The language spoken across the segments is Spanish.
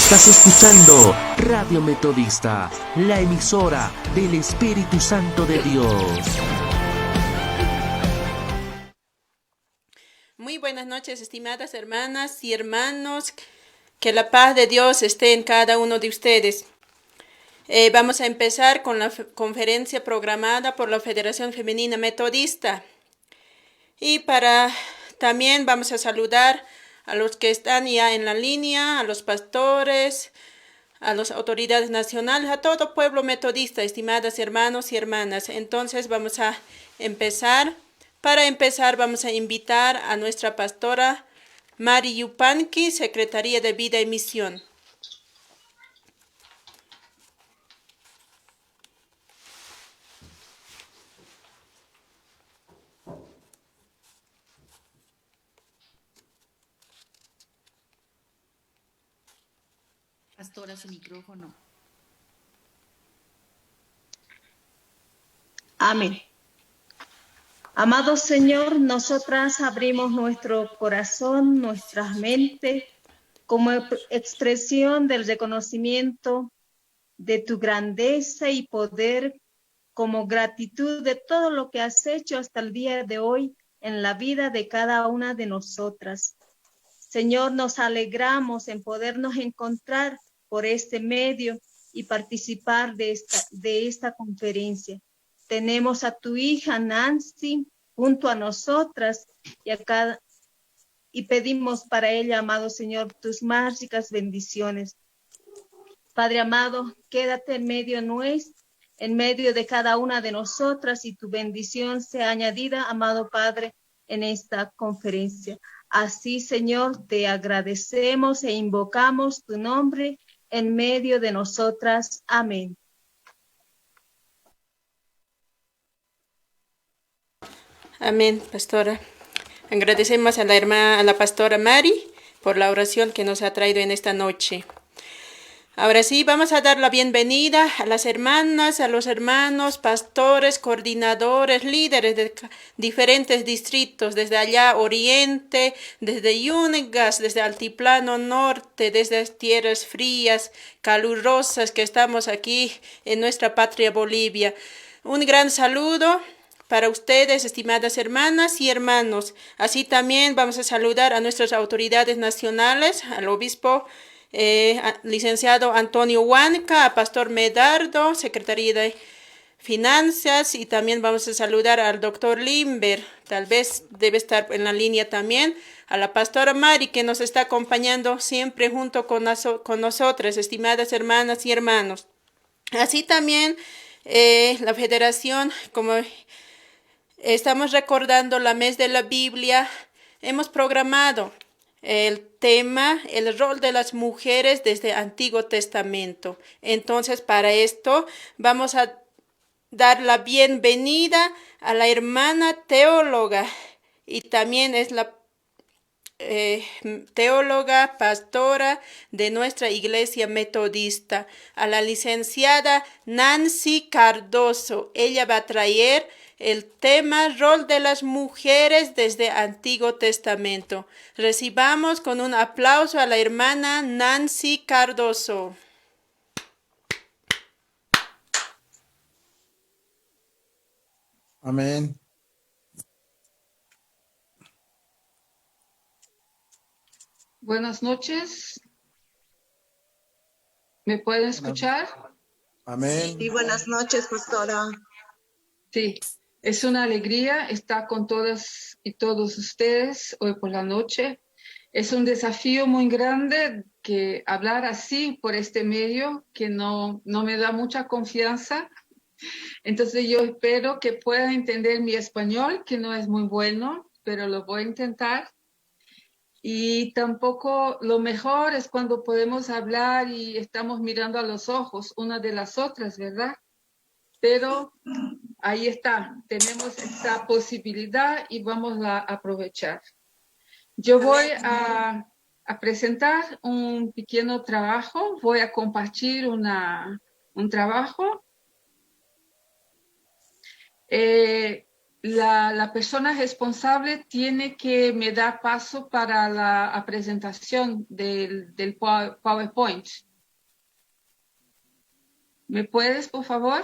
Estás escuchando Radio Metodista, la emisora del Espíritu Santo de Dios. Muy buenas noches, estimadas hermanas y hermanos. Que la paz de Dios esté en cada uno de ustedes. Vamos a empezar con la conferencia programada por la Federación Femenina Metodista. Y también vamos a saludar a los que están ya en la línea, a los pastores, a las autoridades nacionales, a todo pueblo metodista, estimadas hermanos y hermanas. Entonces vamos a empezar. Para empezar vamos a invitar a nuestra pastora Mari Yupanqui, Secretaría de Vida y Misión. Pastora, su micrófono. Amén. Amado Señor, nosotras abrimos nuestro corazón, nuestra mente, como expresión del reconocimiento de tu grandeza y poder, como gratitud de todo lo que has hecho hasta el día de hoy en la vida de cada una de nosotras. Señor, nos alegramos en podernos encontrar por este medio y participar de esta conferencia. Tenemos a tu hija Nancy junto a nosotras y pedimos para ella, amado Señor, tus más ricas bendiciones. Padre amado, quédate en medio de cada una de nosotras y tu bendición sea añadida, amado Padre, en esta conferencia. Así, Señor, te agradecemos e invocamos tu nombre en medio de nosotras. Amén. Amén, pastora. Agradecemos a la pastora Mari por la oración que nos ha traído en esta noche. Ahora sí, vamos a dar la bienvenida a las hermanas, a los hermanos, pastores, coordinadores, líderes de diferentes distritos, desde allá Oriente, desde Yungas, desde Altiplano Norte, desde Tierras Frías, calurosas que estamos aquí en nuestra patria Bolivia. Un gran saludo para ustedes, estimadas hermanas y hermanos. Así también vamos a saludar a nuestras autoridades nacionales, al obispo licenciado Antonio Huanca, a Pastor Medardo, Secretaría de Finanzas, y también vamos a saludar al doctor Limber, tal vez debe estar en la línea también, a la pastora Mari, que nos está acompañando siempre junto con nosotras, estimadas hermanas y hermanos. Así también la Federación, como estamos recordando la mes de la Biblia, hemos programado el tema, el rol de las mujeres desde el Antiguo Testamento. Entonces, para esto vamos a dar la bienvenida a la hermana teóloga y también es la teóloga, pastora de nuestra iglesia metodista, a la licenciada Nancy Cardoso. Ella va a traer el tema rol de las mujeres desde Antiguo Testamento. Recibamos con un aplauso a la hermana Nancy Cardoso. Amén. Buenas noches. ¿Me pueden escuchar? Amén. Sí, buenas noches, pastora. Sí, es una alegría estar con todas y todos ustedes hoy por la noche. Es un desafío muy grande que hablar así por este medio que no me da mucha confianza. Entonces yo espero que puedan entender mi español, que no es muy bueno, pero lo voy a intentar. Y tampoco lo mejor es cuando podemos hablar y estamos mirando a los ojos una de las otras, ¿verdad? Pero ahí está, tenemos esta posibilidad y vamos a aprovechar. Yo voy a presentar un pequeño trabajo, voy a compartir un trabajo. la persona responsable tiene que me dar paso para la presentación del PowerPoint. ¿Me puedes, por favor?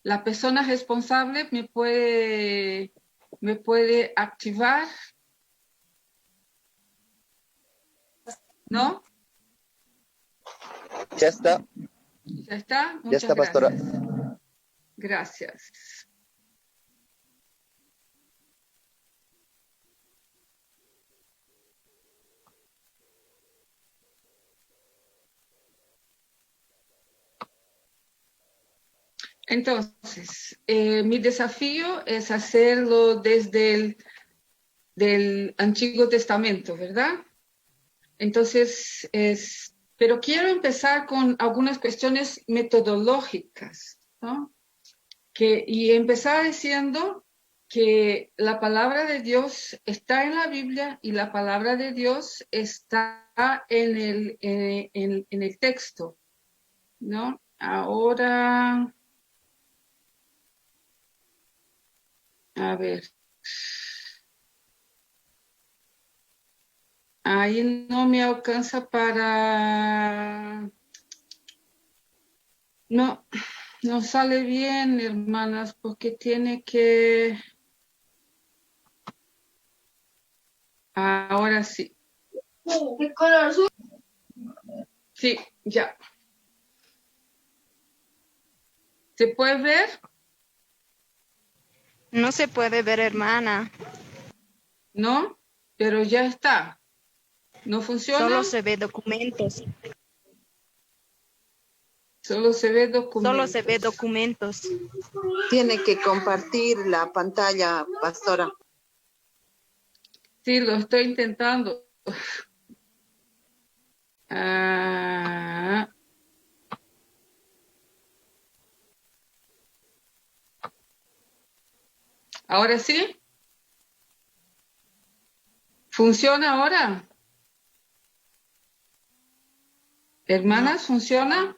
La persona responsable me puede activar, ¿no? Ya está, ¿Ya está? ya Muchas está, pastora. gracias. Gracias. Entonces, mi desafío es hacerlo desde del Antiguo Testamento, ¿verdad? Entonces, pero quiero empezar con algunas cuestiones metodológicas, ¿no? Y empezar diciendo que la palabra de Dios está en la Biblia y la palabra de Dios está en el texto, ¿no? Ahora, a ver. Ahí no me alcanza para... No, no sale bien, hermanas, porque tiene que... Ahora sí. ¿Qué color? Sí, ya. ¿Se puede ver? No se puede ver, hermana. No, pero ya está. ¿No funciona? Solo se ve documentos. Solo se ve documentos. Solo se ve documentos. Tiene que compartir la pantalla, pastora. Sí, lo estoy intentando. Ah. ¿Ahora sí? ¿Funciona ahora? Hermanas, ¿funciona?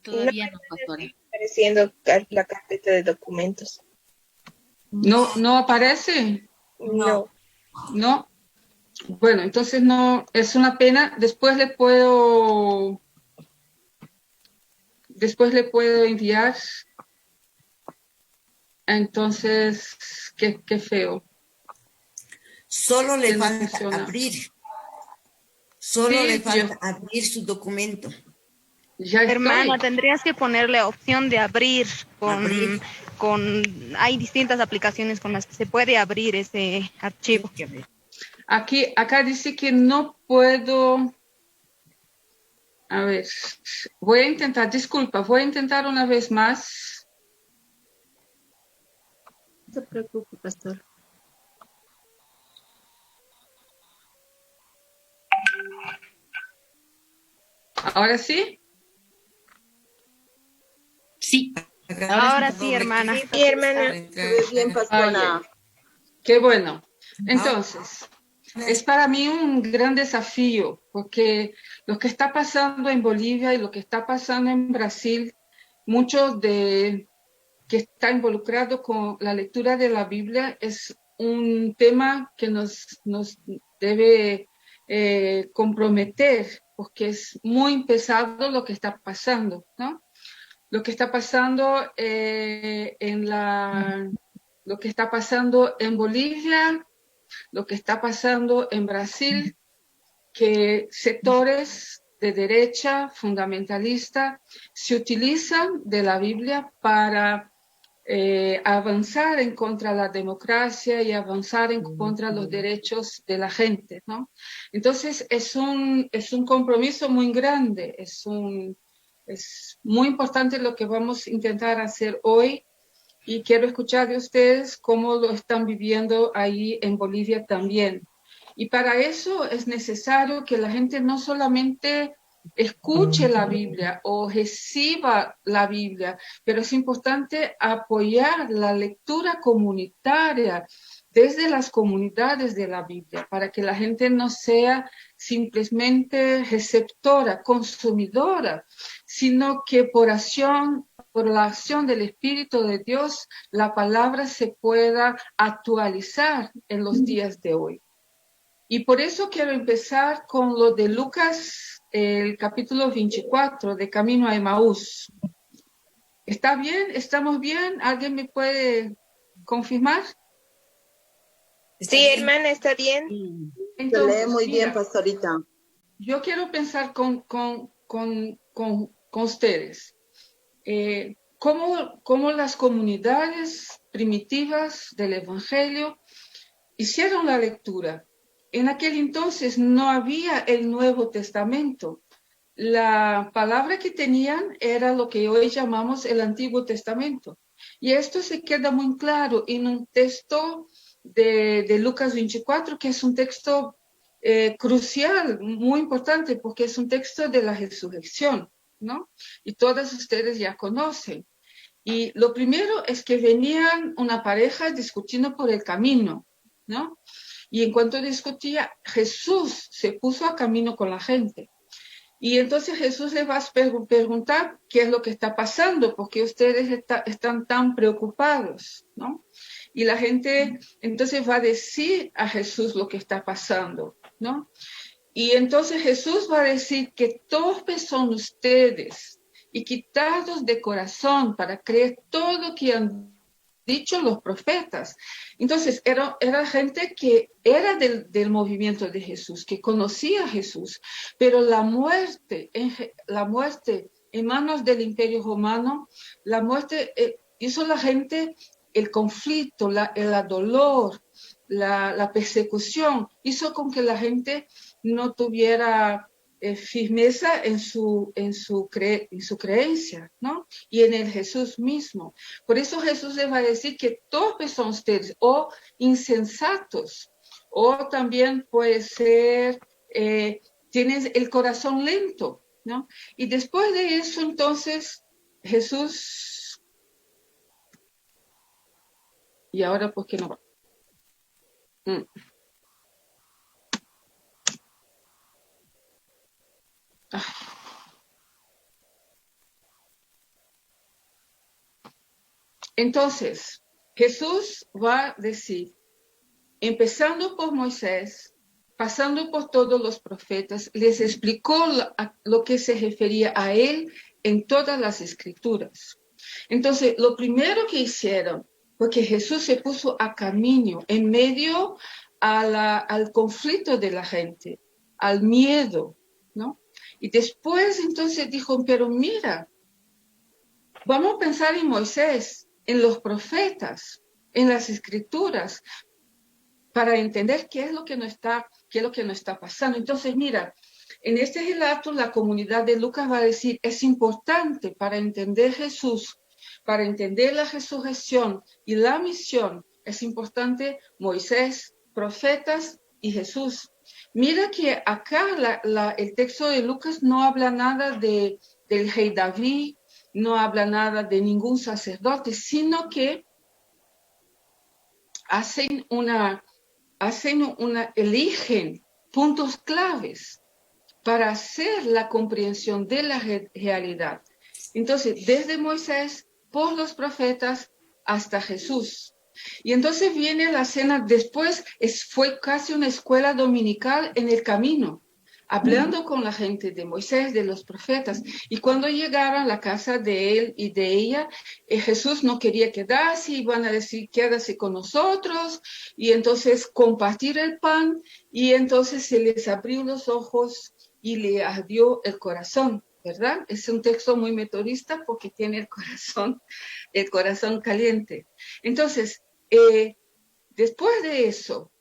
Todavía no, pastora. Apareciendo la carpeta de documentos. ¿No aparece? No. No. Bueno, entonces no, es una pena. Después le puedo enviar. Entonces, qué feo. Solo le Que no falta funciona. abrir. Solo Sí, le falta abrir su documento. Ya estoy. Hermana, tendrías que ponerle opción de abrir Abrir. Hay distintas aplicaciones con las que se puede abrir ese archivo. Acá dice que no puedo. A ver, voy a intentar, disculpa, voy a intentar una vez más. No se preocupe, pastor. ¿Ahora sí? Sí. Ahora sí, hermana. Sí, hermana. Bien, pastora. Qué bueno. Entonces, es para mí un gran desafío, porque lo que está pasando en Bolivia y lo que está pasando en Brasil, muchos de que está involucrado con la lectura de la Biblia es un tema que nos debe comprometer, porque es muy pesado lo que está pasando, ¿no? Lo que está pasando lo que está pasando en Bolivia, lo que está pasando en Brasil, que sectores de derecha fundamentalista se utilizan de la Biblia para avanzar en contra de la democracia y avanzar en contra de los derechos de la gente, ¿no? Entonces es un compromiso muy grande, es muy importante lo que vamos a intentar hacer hoy, y quiero escuchar de ustedes cómo lo están viviendo ahí en Bolivia también. Y para eso es necesario que la gente no solamente escuche la Biblia o reciba la Biblia, pero es importante apoyar la lectura comunitaria desde las comunidades de la Biblia, para que la gente no sea simplemente receptora, consumidora, sino que por acción por la acción del Espíritu de Dios, la palabra se pueda actualizar en los días de hoy. Y por eso quiero empezar con lo de Lucas, el capítulo 24, de Camino a Emaús. ¿Está bien? ¿Estamos bien? ¿Alguien me puede confirmar? Sí, hermana, está bien. Se Entonces, lee muy bien, mira, pastorita. yo quiero pensar con ustedes. Cómo las comunidades primitivas del Evangelio hicieron la lectura. En aquel entonces no había el Nuevo Testamento. La palabra que tenían era lo que hoy llamamos el Antiguo Testamento. Y esto se queda muy claro en un texto de Lucas 24, que es un texto crucial, muy importante, porque es un texto de la resurrección, ¿no? Y todas ustedes ya conocen. Y lo primero es que venían una pareja discutiendo por el camino, ¿no? Y en cuanto discutía, Jesús se puso a camino con la gente. Y entonces Jesús les va a preguntar qué es lo que está pasando, porque ustedes están tan preocupados, ¿no? Y la gente entonces va a decir a Jesús lo que está pasando, ¿no? Y entonces Jesús va a decir que torpes son ustedes y quitados de corazón para creer todo lo que han dicho los profetas. Entonces era gente que era del movimiento de Jesús, que conocía a Jesús, pero la muerte en manos del Imperio Romano, la muerte hizo la gente, el conflicto, el dolor, la persecución, hizo con que la gente no tuviera firmeza en su creencia, ¿no? Y en el Jesús mismo. Por eso Jesús les va a decir que torpes son ustedes, o insensatos, o también puede ser, tienes el corazón lento, ¿no? Y después de eso, entonces, Jesús, y ahora, ¿por qué no va? Entonces, Jesús va a decir, empezando por Moisés, pasando por todos los profetas, les explicó lo que se refería a él en todas las escrituras. Entonces, lo primero que hicieron fue que Jesús se puso a camino en medio al conflicto de la gente, al miedo, ¿no? Y después entonces dijo, pero mira, vamos a pensar en Moisés, en los profetas, en las escrituras, para entender qué es lo que no está pasando. Entonces, mira, en este relato la comunidad de Lucas va a decir, es importante para entender Jesús, para entender la resurrección y la misión, es importante Moisés, profetas y Jesús. Mira que acá el texto de Lucas no habla nada del rey David, no habla nada de ningún sacerdote, sino que eligen puntos claves para hacer la comprensión de la realidad. Entonces, desde Moisés, por los profetas, hasta Jesús. Y entonces viene la cena después, fue casi una escuela dominical en el camino, hablando con la gente de Moisés, de los profetas. Y cuando llegaron a la casa de él y de ella, Jesús no quería quedarse, iban a decir, quédase con nosotros, y entonces compartir el pan, y entonces se les abrió los ojos y le ardió el corazón, ¿verdad? Es un texto muy metodista porque tiene el corazón caliente. Entonces, después de eso,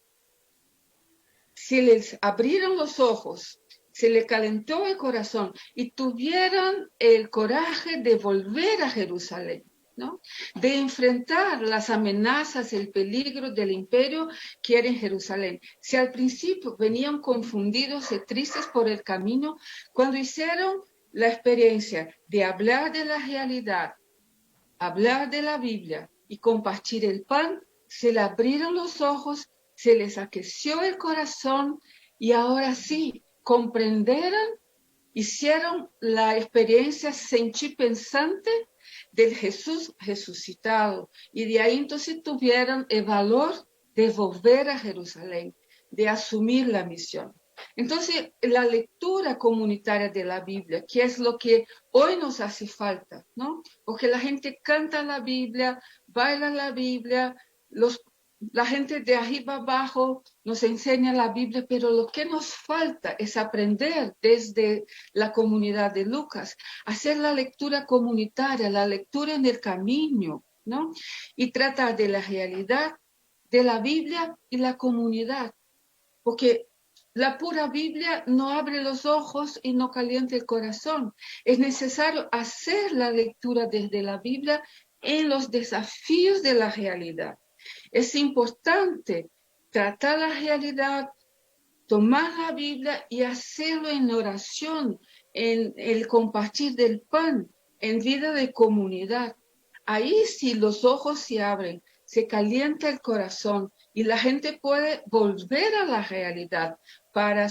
se les abrieron los ojos, se les calentó el corazón y tuvieron el coraje de volver a Jerusalén, ¿no? De enfrentar las amenazas, el peligro del imperio que era en Jerusalén. Si al principio venían confundidos y tristes por el camino, cuando hicieron la experiencia de hablar de la realidad, hablar de la Biblia y compartir el pan, se les abrieron los ojos, se les aqueció el corazón y ahora sí, comprendieron, hicieron la experiencia sentí pensante del Jesús resucitado. Y de ahí entonces tuvieron el valor de volver a Jerusalén, de asumir la misión. Entonces, la lectura comunitaria de la Biblia, que es lo que hoy nos hace falta, ¿no? Porque la gente canta la Biblia, baila la Biblia, la gente de arriba abajo nos enseña la Biblia, pero lo que nos falta es aprender desde la comunidad de Lucas, hacer la lectura comunitaria, la lectura en el camino, ¿no? Y tratar de la realidad de la Biblia y la comunidad, porque la pura Biblia no abre los ojos y no calienta el corazón. Es necesario hacer la lectura desde la Biblia en los desafíos de la realidad. Es importante tratar la realidad, tomar la Biblia y hacerlo en oración, en el compartir del pan, en vida de comunidad. Ahí sí los ojos se abren, se calienta el corazón y la gente puede volver a la realidad para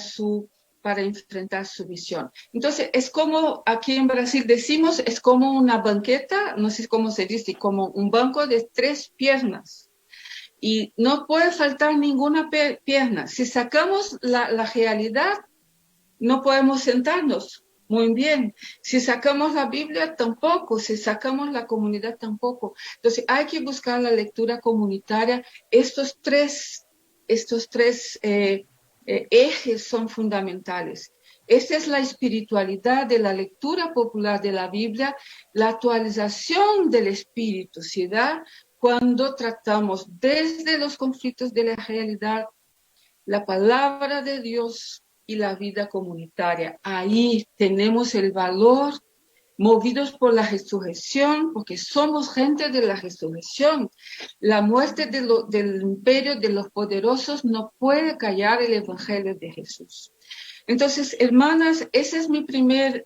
enfrentar su visión. Entonces, es como aquí en Brasil decimos, es como una banqueta, no sé cómo se dice, como un banco de 3 piernas. Y no puede faltar ninguna pierna. Si sacamos la realidad, no podemos sentarnos muy bien. Si sacamos la Biblia, tampoco. Si sacamos la comunidad, tampoco. Entonces, hay que buscar la lectura comunitaria. Estos tres ejes son fundamentales. Esta es la espiritualidad de la lectura popular de la Biblia. La actualización del espíritu se da cuando tratamos desde los conflictos de la realidad, la palabra de Dios y la vida comunitaria. Ahí tenemos el valor, movidos por la resurrección, porque somos gente de la resurrección. La muerte del imperio de los poderosos no puede callar el evangelio de Jesús. Entonces, hermanas, esa es mi primer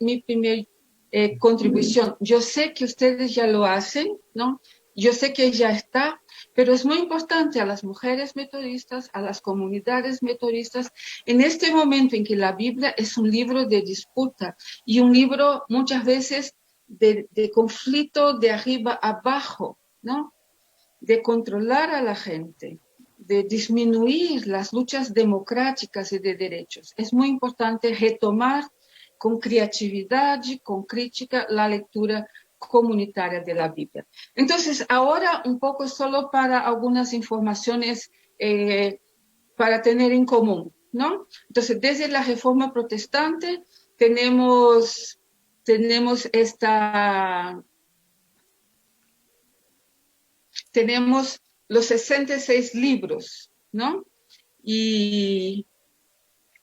contribución. Yo sé que ustedes ya lo hacen, ¿no? Yo sé que ya está, pero es muy importante a las mujeres metodistas, a las comunidades metodistas, en este momento en que la Biblia es un libro de disputa y un libro muchas veces de conflicto de arriba abajo, ¿no? De controlar a la gente, de disminuir las luchas democráticas y de derechos. Es muy importante retomar con creatividad, con crítica, la lectura comunitaria de la Biblia. Entonces, ahora un poco solo para algunas informaciones para tener en común, ¿no? Entonces, desde la Reforma Protestante tenemos los 66 libros, ¿no? Y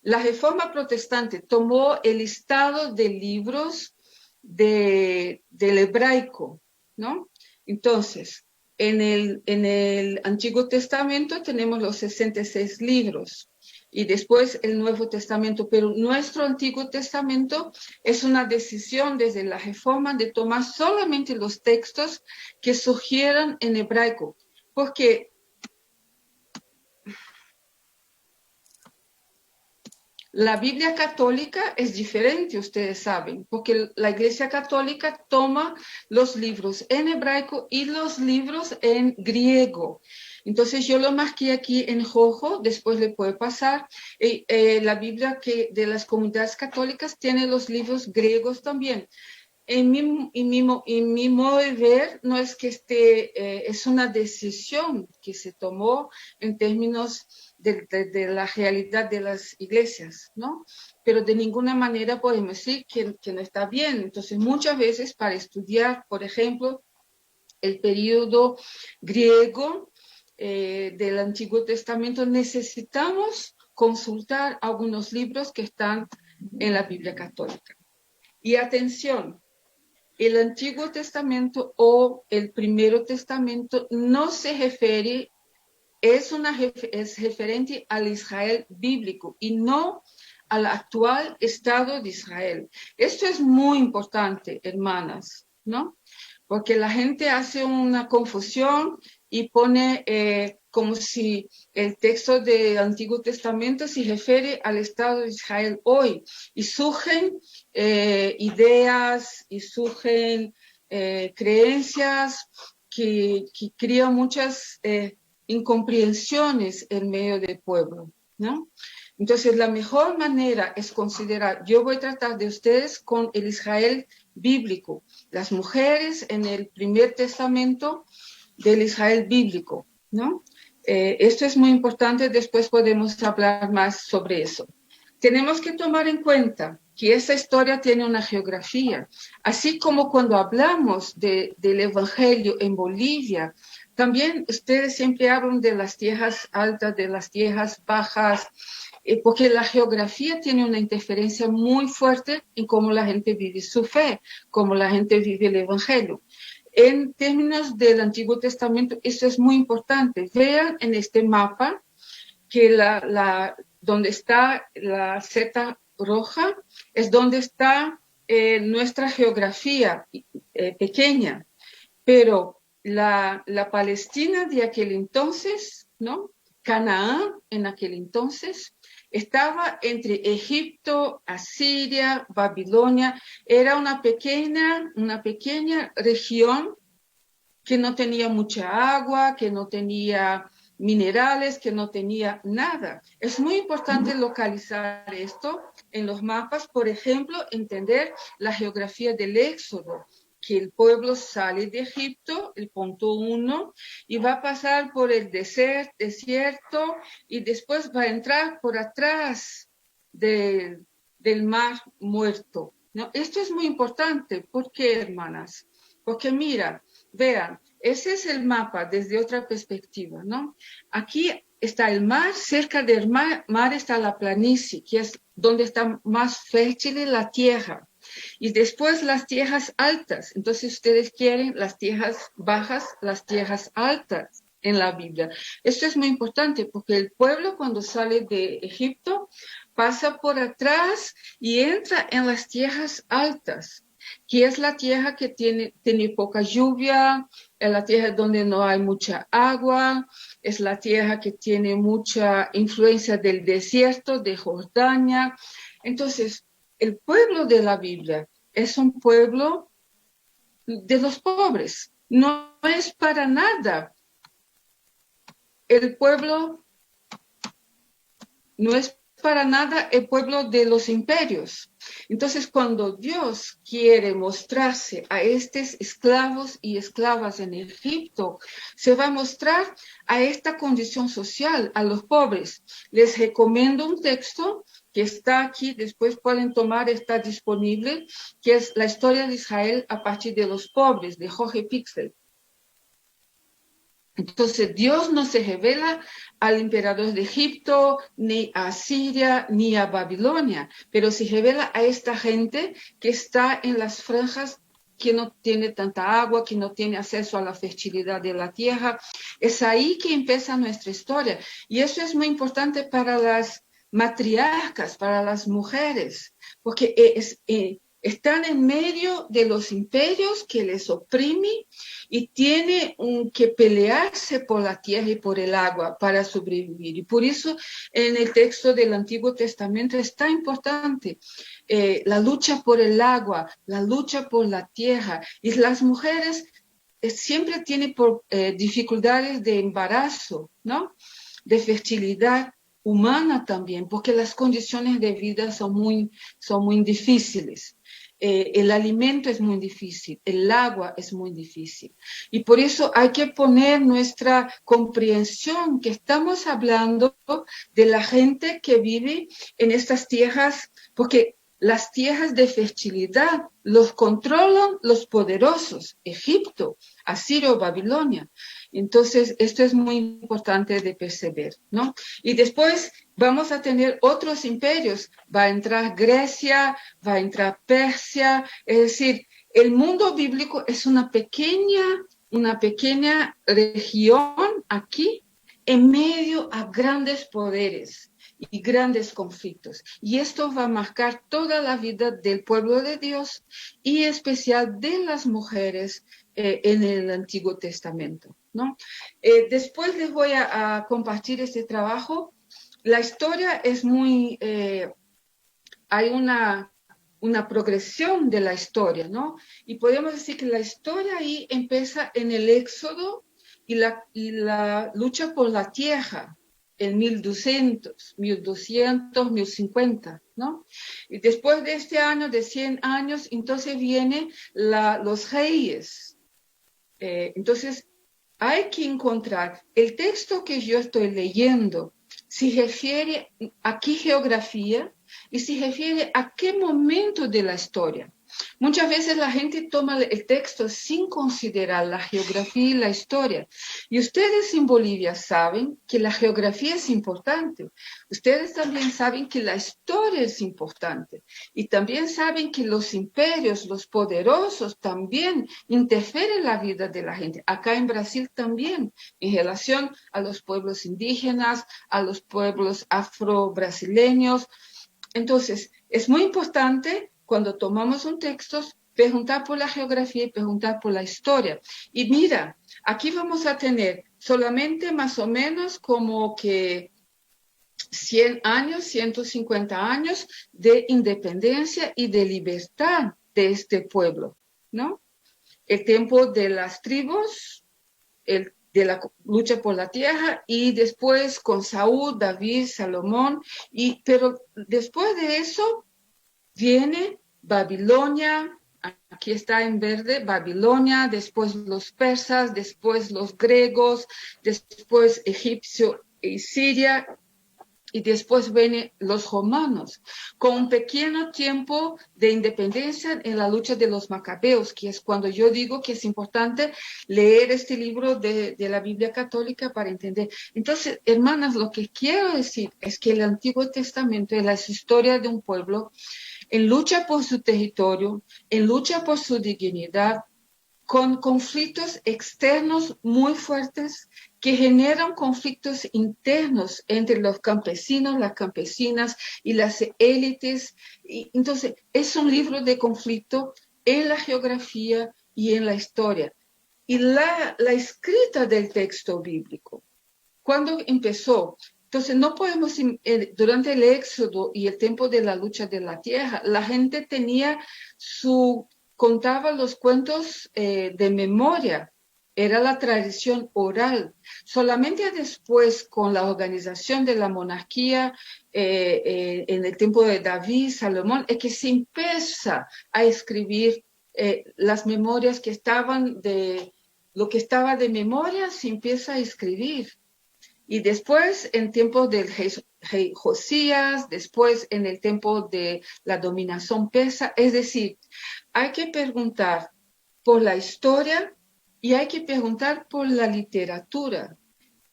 la Reforma Protestante tomó el listado de libros del hebraico, ¿no? Entonces, en el Antiguo Testamento tenemos los 66 libros y después el Nuevo Testamento, pero nuestro Antiguo Testamento es una decisión desde la Reforma de tomar solamente los textos que surgieron en hebraico, porque la Biblia católica es diferente, ustedes saben, porque la Iglesia Católica toma los libros en hebraico y los libros en griego. Entonces yo lo marqué aquí en rojo, después le puede pasar. La Biblia de las comunidades católicas tiene los libros griegos también. En mi modo de ver, no es que es una decisión que se tomó en términos de la realidad de las iglesias, ¿no? Pero de ninguna manera podemos decir que no está bien. Entonces, muchas veces para estudiar, por ejemplo, el período griego del Antiguo Testamento, necesitamos consultar algunos libros que están en la Biblia católica. Y atención, el Antiguo Testamento o el Primero Testamento no se refiere, es referente al Israel bíblico y no al actual Estado de Israel. Esto es muy importante, hermanas, ¿no? Porque la gente hace una confusión y pone como si el texto del Antiguo Testamento se refiere al Estado de Israel hoy. Y surgen ideas y surgen creencias que crean muchas incomprensiones en medio del pueblo, ¿no? Entonces, la mejor manera es considerar, yo voy a tratar de ustedes con el Israel bíblico, las mujeres en el Primer Testamento del Israel bíblico, ¿no? Esto es muy importante, después podemos hablar más sobre eso. Tenemos que tomar en cuenta que esta historia tiene una geografía, así como cuando hablamos del Evangelio en Bolivia, también ustedes siempre hablan de las tierras altas, de las tierras bajas, porque la geografía tiene una interferencia muy fuerte en cómo la gente vive su fe, cómo la gente vive el Evangelio. En términos del Antiguo Testamento, eso es muy importante. Vean en este mapa que donde está la seta roja es donde está nuestra geografía pequeña, pero la Palestina de aquel entonces, ¿no? Canaán en aquel entonces estaba entre Egipto, Asiria, Babilonia, era una pequeña región que no tenía mucha agua, que no tenía minerales, que no tenía nada. Es muy importante localizar esto en los mapas, por ejemplo, entender la geografía del Éxodo, que el pueblo sale de Egipto, el punto 1, y va a pasar por el desierto y después va a entrar por atrás del mar muerto, ¿no? Esto es muy importante. ¿Por qué, hermanas? Porque mira, vean, ese es el mapa desde otra perspectiva, ¿no? Aquí está el mar, cerca del mar está la planicie, que es donde está más fértil la tierra. Y después las tierras altas. Entonces ustedes quieren las tierras bajas, las tierras altas en la Biblia. Esto es muy importante porque el pueblo cuando sale de Egipto pasa por atrás y entra en las tierras altas, que es la tierra que tiene poca lluvia, es la tierra donde no hay mucha agua, es la tierra que tiene mucha influencia del desierto, de Jordania. Entonces, el pueblo de la Biblia es un pueblo de los pobres. No es para nada el pueblo, no es para nada el pueblo de los imperios. Entonces, cuando Dios quiere mostrarse a estos esclavos y esclavas en Egipto, se va a mostrar a esta condición social, a los pobres. Les recomiendo un texto que está aquí, después pueden tomar, está disponible, que es la historia de Israel a partir de los pobres, de Jorge Pixel. Entonces, Dios no se revela al emperador de Egipto, ni a Siria, ni a Babilonia, pero se revela a esta gente que está en las franjas que no tiene tanta agua, que no tiene acceso a la fertilidad de la tierra. Es ahí que empieza nuestra historia. Y eso es muy importante para las matriarcas, para las mujeres, porque están en medio de los imperios que les oprimen y tienen que pelearse por la tierra y por el agua para sobrevivir. Y por eso en el texto del Antiguo Testamento es tan importante la lucha por el agua, la lucha por la tierra. Y las mujeres siempre tienen dificultades de embarazo, ¿no? De fertilidad humana también, porque las condiciones de vida son muy difíciles. El alimento es muy difícil, el agua es muy difícil. Y por eso hay que poner nuestra comprensión que estamos hablando de la gente que vive en estas tierras, porque las tierras de fertilidad los controlan los poderosos, Egipto, Asiria o Babilonia. Entonces, esto es muy importante de percibir, ¿no? Y después vamos a tener otros imperios. Va a entrar Grecia, va a entrar Persia. Es decir, el mundo bíblico es una pequeña región aquí en medio a grandes poderes y grandes conflictos. Y esto va a marcar toda la vida del pueblo de Dios y en especial de las mujeres en el Antiguo Testamento, ¿no? Después les voy a compartir este trabajo. La historia es muy... hay una una progresión de la historia, ¿no? Y podemos decir que la historia ahí empieza en el Éxodo y la lucha por la tierra en 1200, 1200, 1050, ¿no? Y después de este año, de 100 años, entonces vienen los reyes. Entonces, hay que encontrar el texto que yo estoy leyendo, si refiere a qué geografía y si refiere a qué momento de la historia. Muchas veces la gente toma el texto sin considerar la geografía y la historia. Y ustedes en Bolivia saben que la geografía es importante. Ustedes también saben que la historia es importante. Y también saben que los imperios, los poderosos también interfieren en la vida de la gente. Acá en Brasil también, en relación a los pueblos indígenas, a los pueblos afro-brasileños. Entonces, es muy importante cuando tomamos un texto, preguntar por la geografía y preguntar por la historia. Y mira, aquí vamos a tener solamente más o menos como que 100 años, 150 años de independencia y de libertad de este pueblo, ¿no? El tiempo de las tribus, de la lucha por la tierra, y después con Saúl, David, Salomón, pero después de eso viene Babilonia, aquí está en verde, Babilonia, después los persas, después los griegos, después Egipcio y Siria, y después vienen los romanos, con un pequeño tiempo de independencia en la lucha de los macabeos, que es cuando yo digo que es importante leer este libro de la Biblia católica para entender. Entonces, hermanas, lo que quiero decir es que el Antiguo Testamento es la historia de un pueblo en lucha por su territorio, en lucha por su dignidad, con conflictos externos muy fuertes que generan conflictos internos entre los campesinos, las campesinas y las élites. Y entonces, es un libro de conflicto en la geografía y en la historia. Y la escrita del texto bíblico, ¿cuándo empezó? Entonces, no podemos, durante el Éxodo y el tiempo de la lucha de la tierra, la gente contaba los cuentos de memoria, era la tradición oral. Solamente después, con la organización de la monarquía, en el tiempo de David, Salomón, es que se empieza a escribir las memorias que estaban lo que estaba de memoria, se empieza a escribir. Y después, en tiempos del rey Josías, después en el tiempo de la dominación persa, es decir, hay que preguntar por la historia y hay que preguntar por la literatura.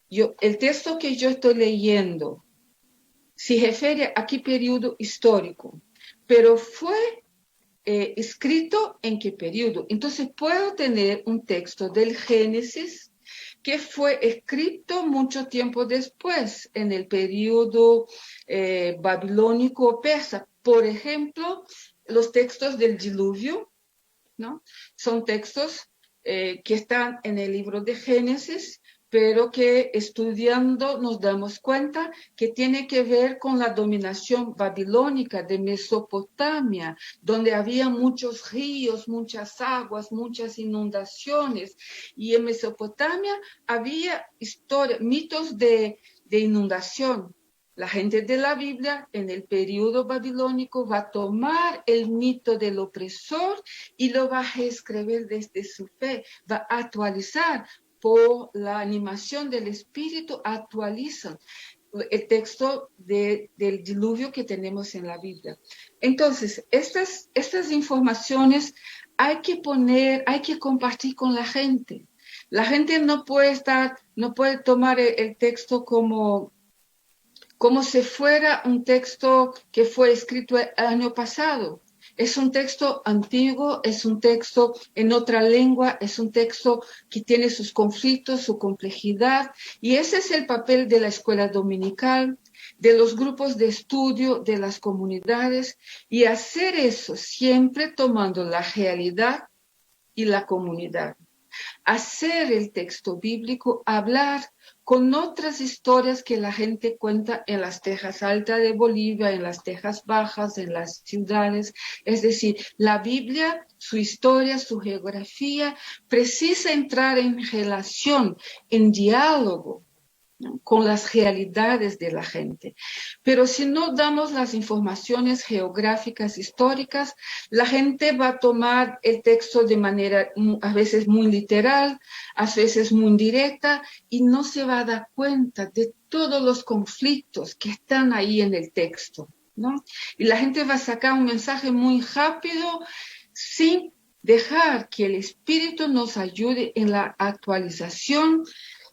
El texto que yo estoy leyendo se refiere a qué periodo histórico, pero fue escrito en qué periodo. Entonces puedo tener un texto del Génesis que fue escrito mucho tiempo después, en el periodo babilónico persa. Por ejemplo, los textos del diluvio, ¿no? Son textos que están en el libro de Génesis, pero que estudiando nos damos cuenta que tiene que ver con la dominación babilónica de Mesopotamia, donde había muchos ríos, muchas aguas, muchas inundaciones. Y en Mesopotamia había mitos de inundación. La gente de la Biblia en el periodo babilónico va a tomar el mito del opresor y lo va a reescribir desde su fe, va a actualizar por la animación del espíritu, actualizan el texto del diluvio que tenemos en la Biblia. Entonces, estas informaciones hay que compartir con la gente. La gente no puede tomar el texto como si fuera un texto que fue escrito el año pasado. Es un texto antiguo, es un texto en otra lengua, es un texto que tiene sus conflictos, su complejidad, y ese es el papel de la escuela dominical, de los grupos de estudio, de las comunidades, y hacer eso siempre tomando la realidad y la comunidad. hacer el texto bíblico hablar con otras historias que la gente cuenta en las Tejas Altas de Bolivia, en las Tejas Bajas, en las ciudades. Es decir, la Biblia, su historia, su geografía, precisa entrar en relación, en diálogo, ¿no?, con las realidades de la gente. Pero si no damos las informaciones geográficas, históricas, la gente va a tomar el texto de manera a veces muy literal, a veces muy directa, y no se va a dar cuenta de todos los conflictos que están ahí en el texto, ¿no? Y la gente va a sacar un mensaje muy rápido sin dejar que el Espíritu nos ayude en la actualización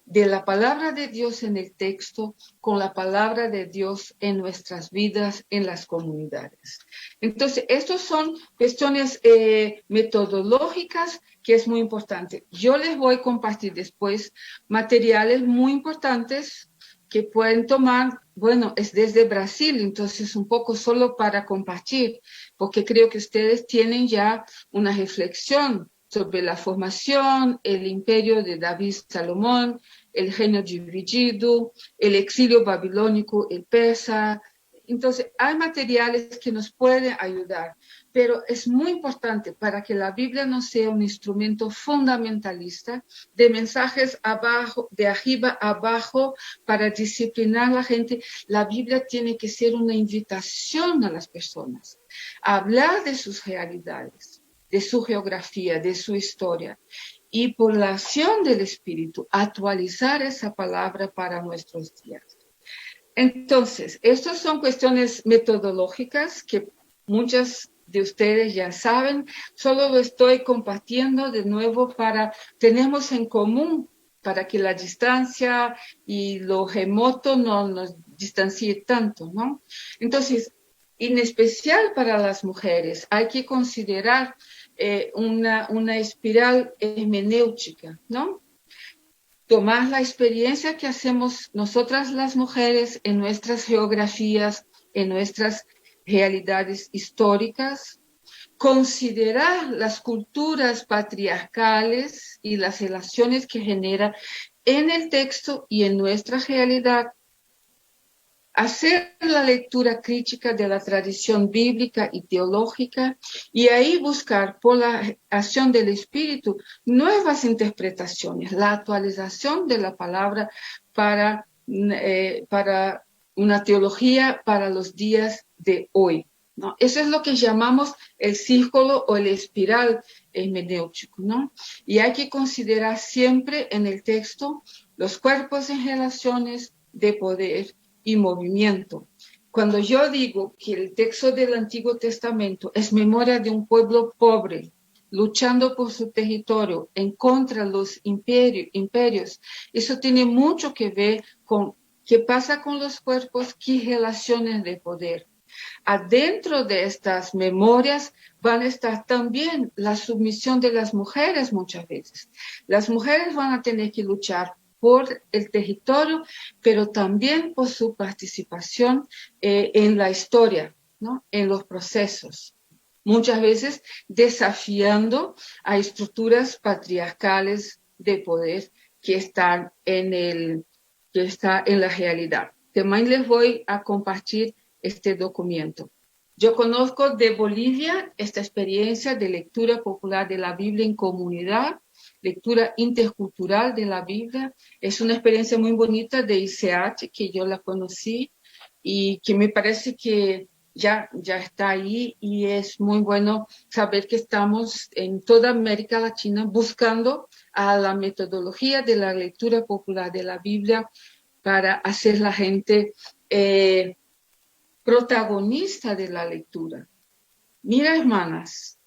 de la palabra de Dios en el texto con la palabra de Dios en nuestras vidas, en las comunidades. Entonces, estas son cuestiones metodológicas que es muy importante. Yo les voy a compartir después materiales muy importantes que pueden tomar. Bueno, es desde Brasil, entonces un poco solo para compartir, porque creo que ustedes tienen ya una reflexión sobre la formación, el imperio de David Salomón, el reino dividido, el exilio babilónico, el persa. Entonces, hay materiales que nos pueden ayudar, pero es muy importante para que la Biblia no sea un instrumento fundamentalista de mensajes abajo, de arriba a abajo, para disciplinar a la gente. La Biblia tiene que ser una invitación a las personas a hablar de sus realidades, de su geografía, de su historia, y por la acción del Espíritu actualizar esa palabra para nuestros días. Entonces, estas son cuestiones metodológicas que muchas de ustedes ya saben, solo lo estoy compartiendo de nuevo para tenemos en común, para que la distancia y lo remoto no nos distancie tanto, ¿no? Entonces, en especial para las mujeres, hay que considerar una espiral hermenéutica, ¿no? Tomar la experiencia que hacemos nosotras las mujeres en nuestras geografías, en nuestras realidades históricas, considerar las culturas patriarcales y las relaciones que genera en el texto y en nuestra realidad, hacer la lectura crítica de la tradición bíblica y teológica y ahí buscar por la acción del Espíritu nuevas interpretaciones, la actualización de la palabra para una teología para los días de hoy, ¿no? Eso es lo que llamamos el círculo o el espiral hermenéutico, ¿no? Y hay que considerar siempre en el texto los cuerpos en relaciones de poder y movimiento. Cuando yo digo que el texto del Antiguo Testamento es memoria de un pueblo pobre, luchando por su territorio en contra de los imperios, eso tiene mucho que ver con qué pasa con los cuerpos, qué relaciones de poder. Adentro de estas memorias van a estar también la sumisión de las mujeres muchas veces. Las mujeres van a tener que luchar por el territorio, pero también por su participación en la historia, ¿no? En los procesos. Muchas veces desafiando a estructuras patriarcales de poder que están en la realidad. También les voy a compartir este documento. Yo conozco de Bolivia esta experiencia de lectura popular de la Biblia en comunidad, lectura intercultural de la Biblia. Es una experiencia muy bonita de ICH, que yo la conocí y que me parece que ya está ahí, y es muy bueno saber que estamos en toda América Latina buscando a la metodología de la lectura popular de la Biblia para hacer la gente protagonista de la lectura. Mira, hermanas,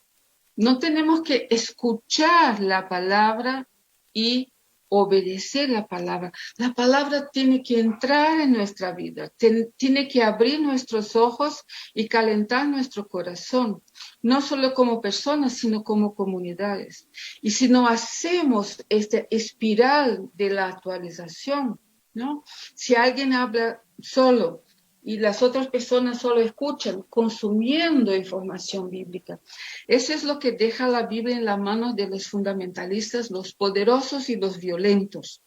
no tenemos que escuchar la palabra y obedecer la palabra. La palabra tiene que entrar en nuestra vida, tiene que abrir nuestros ojos y calentar nuestro corazón, no solo como personas, sino como comunidades. Y si no hacemos esta espiral de la actualización, ¿no? Si alguien habla solo y las otras personas solo escuchan, consumiendo información bíblica. Eso es lo que deja la Biblia en las manos de los fundamentalistas, los poderosos y los violentos.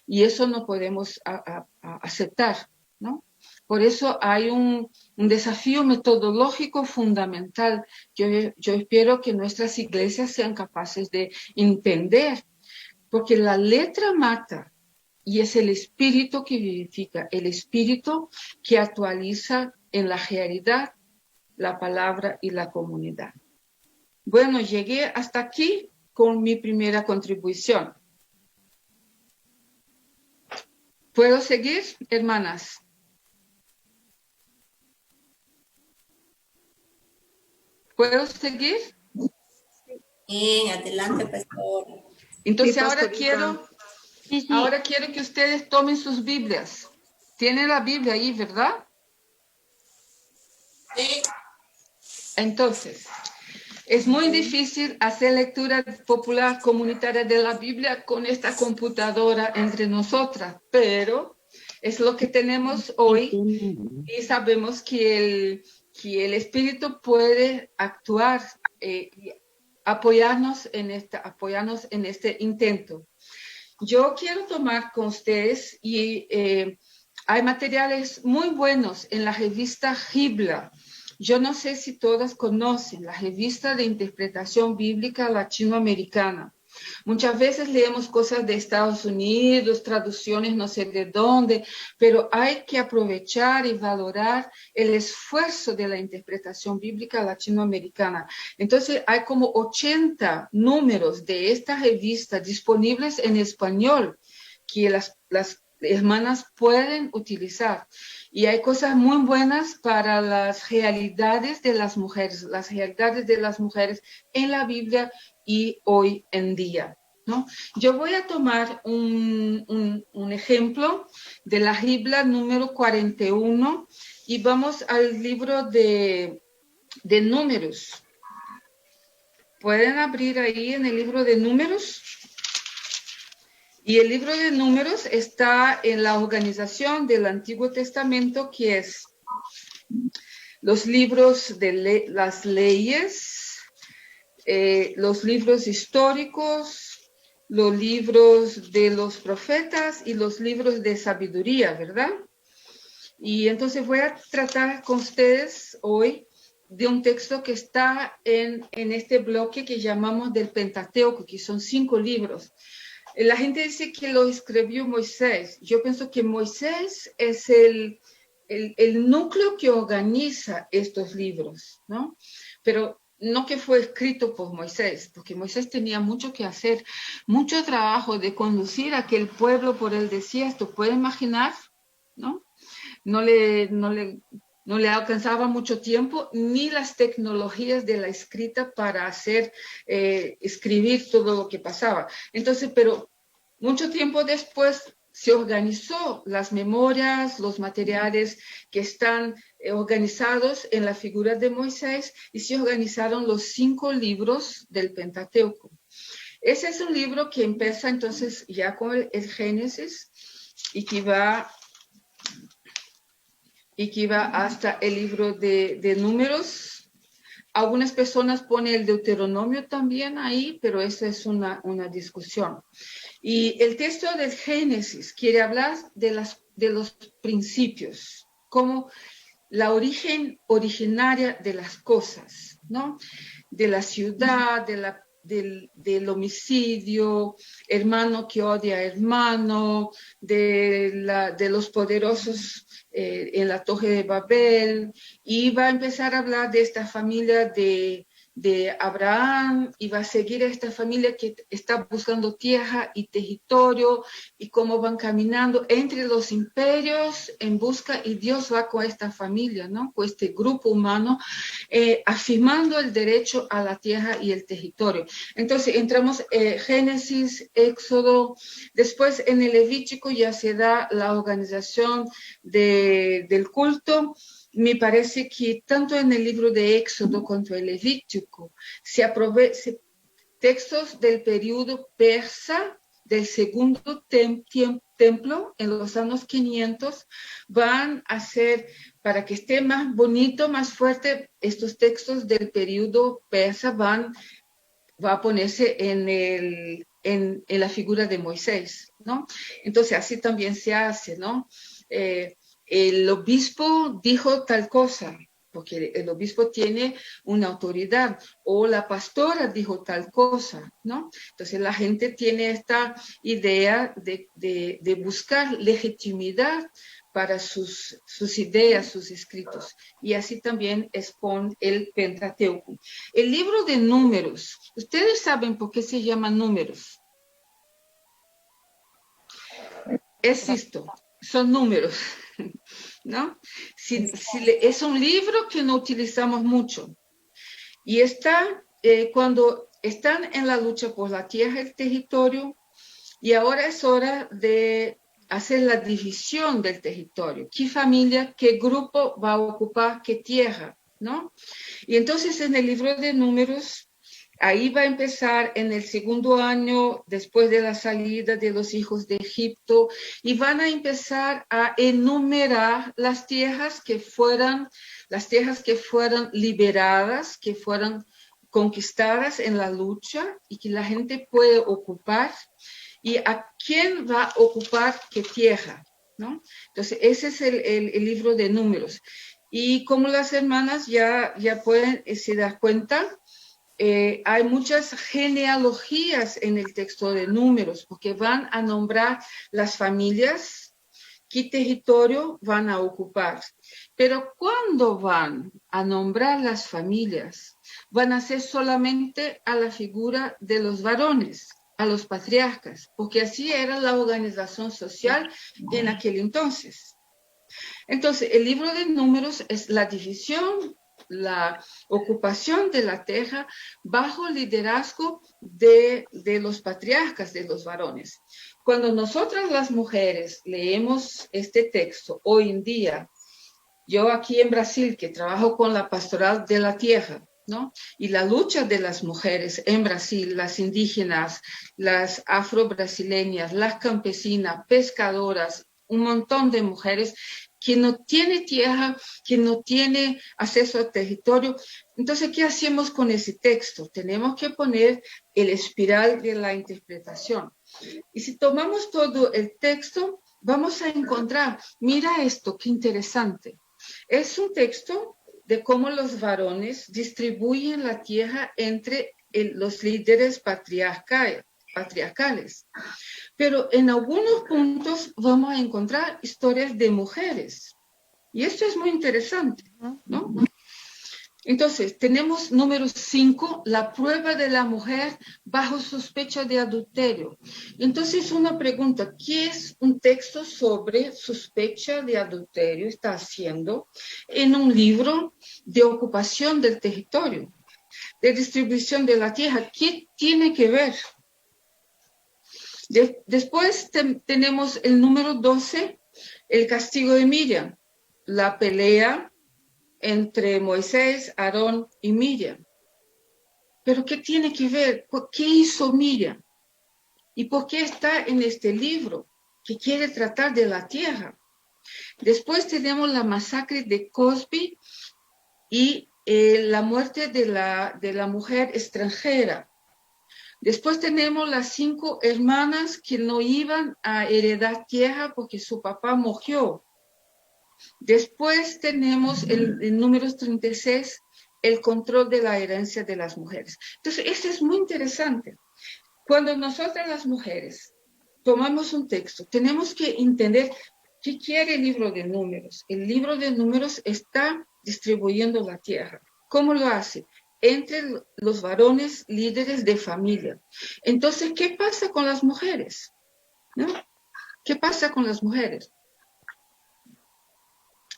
Y eso no podemos aceptar, ¿no? Por eso hay un desafío metodológico fundamental. Yo espero que nuestras iglesias sean capaces de entender, porque la letra mata y es el espíritu que vivifica, el espíritu que actualiza en la realidad la palabra y la comunidad. Bueno, llegué hasta aquí con mi primera contribución. ¿Puedo seguir, hermanas? ¿Puedo seguir? Adelante, pastor. Entonces Sí, ahora pastorita. quiero que ustedes tomen sus Biblias. Tienen la Biblia ahí, ¿verdad? Sí. Entonces, es muy difícil hacer lectura popular comunitaria de la Biblia con esta computadora entre nosotras, pero es lo que tenemos hoy y sabemos que el Espíritu puede actuar y apoyarnos en este intento. Yo quiero tomar con ustedes y hay materiales muy buenos en la revista Hibla. Yo no sé si todas conocen la revista de interpretación bíblica latinoamericana. Muchas veces leemos cosas de Estados Unidos, traducciones no sé de dónde, pero hay que aprovechar y valorar el esfuerzo de la interpretación bíblica latinoamericana. Entonces hay como 80 números de esta revista disponibles en español que las hermanas pueden utilizar. Y hay cosas muy buenas para las realidades de las mujeres en la Biblia y hoy en día, ¿no? Yo voy a tomar un ejemplo de la Biblia número 41 y vamos al libro de Números. ¿Pueden abrir ahí en el libro de Números? Y el libro de Números está en la organización del Antiguo Testamento, que es los libros de las leyes, los libros históricos, los libros de los profetas y los libros de sabiduría, ¿verdad? Y entonces voy a tratar con ustedes hoy de un texto que está en este bloque que llamamos del Pentateuco, que son 5 libros. La gente dice que lo escribió Moisés. Yo pienso que Moisés es el núcleo que organiza estos libros, ¿no? Pero no que fue escrito por Moisés, porque Moisés tenía mucho que hacer, mucho trabajo de conducir a aquel pueblo por el desierto. ¿Puede imaginar? ¿No? No le alcanzaba mucho tiempo ni las tecnologías de la escrita para escribir todo lo que pasaba. Entonces, pero mucho tiempo después se organizó las memorias, los materiales que están organizados en la figura de Moisés y se organizaron los 5 libros del Pentateuco. Ese es un libro que empieza entonces ya con el Génesis y que va hasta el libro de Números. Algunas personas ponen el Deuteronomio también ahí, pero esa es una discusión. Y el texto del Génesis quiere hablar de los principios, como la originaria de las cosas, ¿no? De la ciudad, del homicidio, hermano que odia a hermano, de los poderosos en la Torre de Babel, y va a empezar a hablar de esta familia de Abraham, y va a seguir a esta familia que está buscando tierra y territorio, y cómo van caminando entre los imperios en busca, y Dios va con esta familia, ¿no? Con este grupo humano, afirmando el derecho a la tierra y el territorio. Entonces entramos Génesis, Éxodo, después en el Levítico ya se da la organización del culto. Me parece que tanto en el libro de Éxodo cuanto en el Levítico se textos del periodo persa del segundo templo en los años 500 van a ser, para que esté más bonito, más fuerte, estos textos del periodo persa va a ponerse en la figura de Moisés, ¿no? Entonces así también se hace, ¿no? El obispo dijo tal cosa, porque el obispo tiene una autoridad, o la pastora dijo tal cosa, ¿no? Entonces la gente tiene esta idea de buscar legitimidad para sus ideas, sus escritos. Y así también es con el Pentateuco. El libro de Números, ¿ustedes saben por qué se llama Números? Es esto, son números, ¿no? Es un libro que no utilizamos mucho. Y está, cuando están en la lucha por la tierra, el territorio, y ahora es hora de hacer la división del territorio. ¿Qué familia, qué grupo va a ocupar qué tierra, ¿no? Y entonces en el libro de Números, ahí va a empezar en el segundo año después de la salida de los hijos de Egipto, y van a empezar a enumerar las tierras que fueran liberadas, que fueran conquistadas en la lucha y que la gente puede ocupar, y a quién va a ocupar qué tierra, ¿no? Entonces ese es el libro de Números. Y como las hermanas ya pueden se dar cuenta, hay muchas genealogías en el texto de Números, porque van a nombrar las familias, qué territorio van a ocupar. Pero cuando van a nombrar las familias, van a ser solamente a la figura de los varones, a los patriarcas, porque así era la organización social en aquel entonces. Entonces, el libro de Números es la división, la ocupación de la tierra bajo el liderazgo de los patriarcas, de los varones. Cuando nosotras las mujeres leemos este texto hoy en día, yo aquí en Brasil, que trabajo con la pastoral de la tierra, ¿no? Y la lucha de las mujeres en Brasil, las indígenas, las afro-brasileñas, las campesinas, pescadoras, un montón de mujeres que no tiene tierra, que no tiene acceso al territorio. Entonces, ¿qué hacemos con ese texto? Tenemos que poner el espiral de la interpretación. Y si tomamos todo el texto, vamos a encontrar, mira esto, qué interesante. Es un texto de cómo los varones distribuyen la tierra entre los líderes patriarcales. Pero en algunos puntos vamos a encontrar historias de mujeres. Y esto es muy interesante, ¿no? Entonces, tenemos número 5, la prueba de la mujer bajo sospecha de adulterio. Entonces, una pregunta, ¿qué es un texto sobre sospecha de adulterio está haciendo en un libro de ocupación del territorio, de distribución de la tierra? ¿Qué tiene que ver? Después tenemos el número 12, el castigo de Miriam, la pelea entre Moisés, Aarón y Miriam. Pero ¿qué tiene que ver? ¿Qué hizo Miriam? ¿Y por qué está en este libro que quiere tratar de la tierra? Después tenemos la masacre de Cosbi y la muerte de la mujer extranjera. Después tenemos las 5 hermanas que no iban a heredar tierra porque su papá murió. Después tenemos el número 36, el control de la herencia de las mujeres. Entonces, esto es muy interesante. Cuando nosotras las mujeres tomamos un texto, tenemos que entender qué quiere el libro de Números. El libro de Números está distribuyendo la tierra. ¿Cómo lo hace? Entre los varones líderes de familia. Entonces, ¿qué pasa con las mujeres? ¿No? ¿Qué pasa con las mujeres?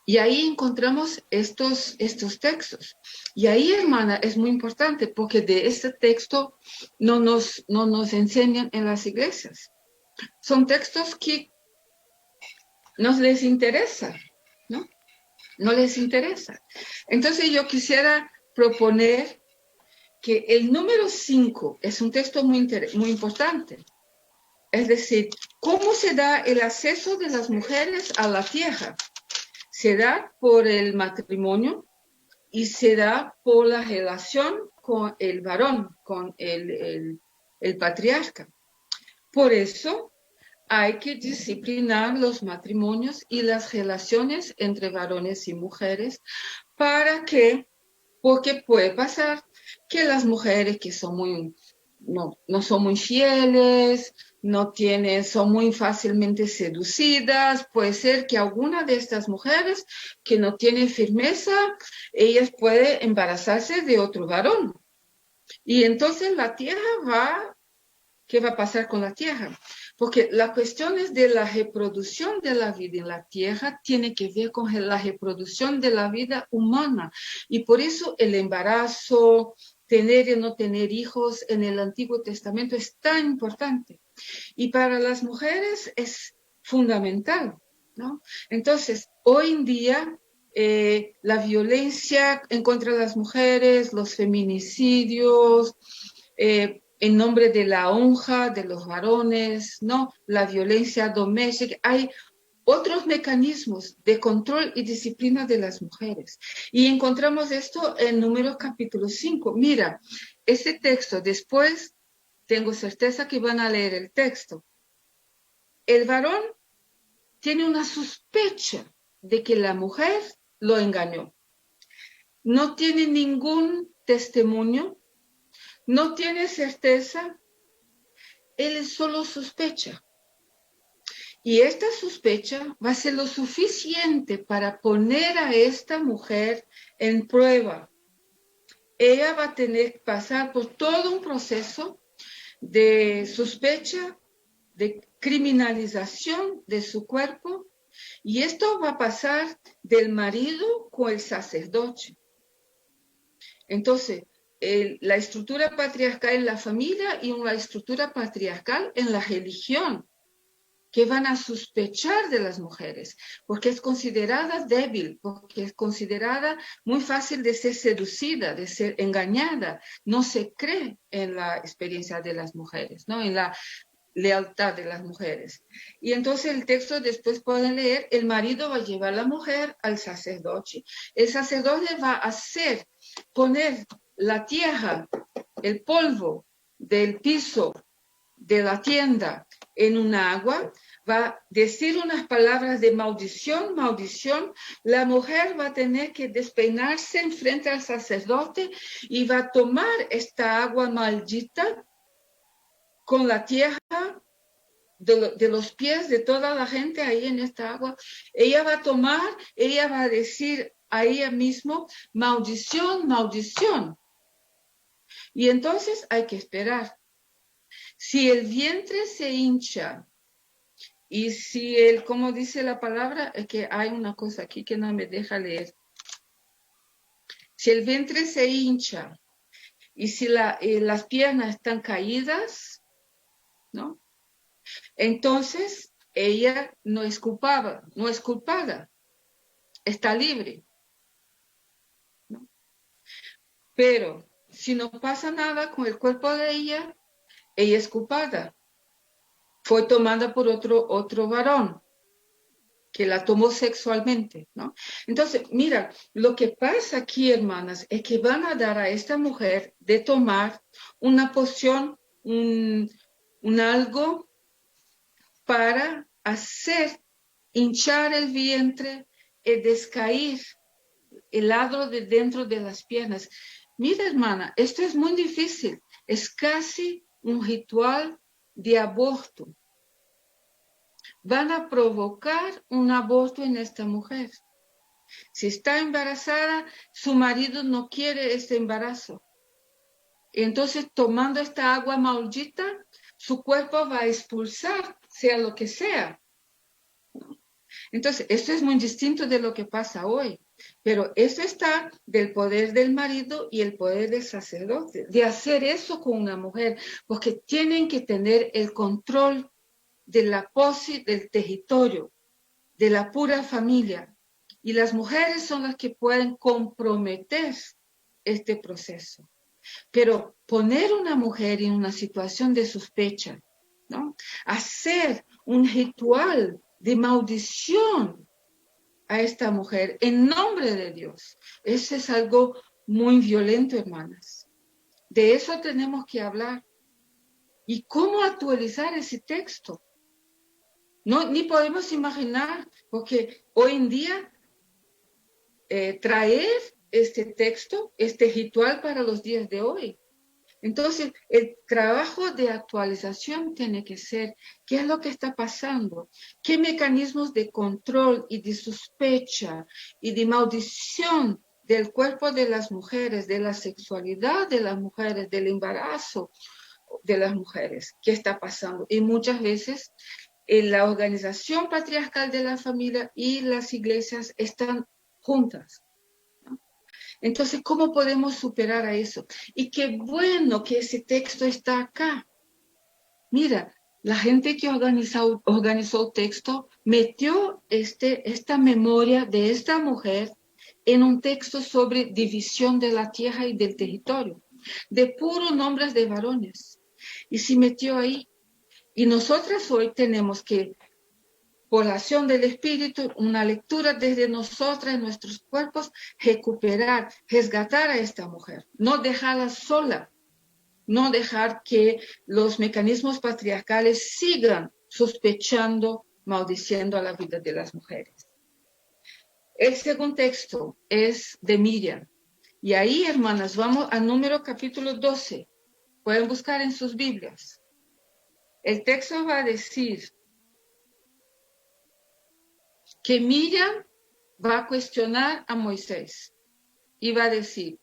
Y ahí encontramos estos textos. Y ahí, hermana, es muy importante porque de este texto no nos enseñan en las iglesias. Son textos que no les interesa, ¿no? No les interesa. Entonces yo quisiera proponer que el número 5 es un texto muy importante. Es decir, ¿cómo se da el acceso de las mujeres a la tierra? Se da por el matrimonio y se da por la relación con el varón, con el patriarca. Por eso hay que disciplinar los matrimonios y las relaciones entre varones y mujeres porque puede pasar que las mujeres que son no son muy fieles, son muy fácilmente seducidas, puede ser que alguna de estas mujeres que no tiene firmeza, ellas pueden embarazarse de otro varón. Y entonces la tierra ¿qué va a pasar con la tierra? Porque las cuestiones de la reproducción de la vida en la tierra tiene que ver con la reproducción de la vida humana. Y por eso el embarazo, tener y no tener hijos en el Antiguo Testamento es tan importante. Y para las mujeres es fundamental, ¿no? Entonces, hoy en día, la violencia en contra de las mujeres, los feminicidios, en nombre de la honra de los varones, ¿no? La violencia doméstica. Hay otros mecanismos de control y disciplina de las mujeres. Y encontramos esto en Números capítulo 5. Mira, este texto, después tengo certeza que van a leer el texto. El varón tiene una sospecha de que la mujer lo engañó. No tiene ningún testimonio, no tiene certeza, él solo sospecha. Y esta sospecha va a ser lo suficiente para poner a esta mujer en prueba. Ella va a tener que pasar por todo un proceso de sospecha, de criminalización de su cuerpo, y esto va a pasar del marido con el sacerdote. Entonces, la estructura patriarcal en la familia y una estructura patriarcal en la religión, que van a sospechar de las mujeres, porque es considerada débil, porque es considerada muy fácil de ser seducida, de ser engañada. No se cree en la experiencia de las mujeres, ¿no? En la lealtad de las mujeres. Y entonces el texto después pueden leer, el marido va a llevar a la mujer al sacerdote. El sacerdote va a poner la tierra, el polvo del piso de la tienda en un agua, va a decir unas palabras de maldición, la mujer va a tener que despeinarse en frente al sacerdote y va a tomar esta agua maldita con la tierra de los pies de toda la gente ahí en esta agua. Ella va a tomar, ella va a decir a ella misma, maldición, maldición. Y entonces hay que esperar. Si el vientre se hincha y si como dice la palabra, es que hay una cosa aquí que no me deja leer. Si el vientre se hincha y si las piernas están caídas, ¿no? Entonces ella no es culpada, está libre, ¿no? Pero si no pasa nada con el cuerpo de ella es culpada. Fue tomada por otro varón que la tomó sexualmente, ¿no? Entonces, mira, lo que pasa aquí, hermanas, es que van a dar a esta mujer de tomar una poción, un algo para hacer hinchar el vientre y descaer el lado de dentro de las piernas. Mira, hermana, esto es muy difícil. Es casi un ritual de aborto. Van a provocar un aborto en esta mujer. Si está embarazada, su marido no quiere este embarazo. Entonces, tomando esta agua maldita, su cuerpo va a expulsar, sea lo que sea. Entonces, esto es muy distinto de lo que pasa hoy. Pero esto está del poder del marido y el poder del sacerdote, de hacer eso con una mujer, porque tienen que tener el control de la posi del territorio, de la pura familia. Y las mujeres son las que pueden comprometer este proceso. Pero poner una mujer en una situación de sospecha, ¿no? Hacer un ritual de maldición a esta mujer en nombre de Dios. Eso es algo muy violento, hermanas. De eso tenemos que hablar. ¿Y cómo actualizar ese texto? No, ni podemos imaginar, porque hoy en día traer este texto, este ritual para los días de hoy. Entonces, el trabajo de actualización tiene que ser, ¿qué es lo que está pasando? ¿Qué mecanismos de control y de sospecha y de maldición del cuerpo de las mujeres, de la sexualidad de las mujeres, del embarazo de las mujeres, qué está pasando? Y muchas veces la organización patriarcal de la familia y las iglesias están juntas. Entonces, ¿cómo podemos superar a eso? Y qué bueno que ese texto está acá. Mira, la gente que organizó el texto metió esta memoria de esta mujer en un texto sobre división de la tierra y del territorio, de puros nombres de varones. Y se metió ahí. Y nosotras hoy tenemos que, por la acción del Espíritu, una lectura desde nosotras, en nuestros cuerpos, recuperar, resgatar a esta mujer, no dejarla sola, no dejar que los mecanismos patriarcales sigan sospechando, maldiciendo a la vida de las mujeres. El segundo texto es de Miriam. Y ahí, hermanas, vamos al número capítulo 12. Pueden buscar en sus Biblias. El texto va a decir que Miriam va a cuestionar a Moisés y va a decir,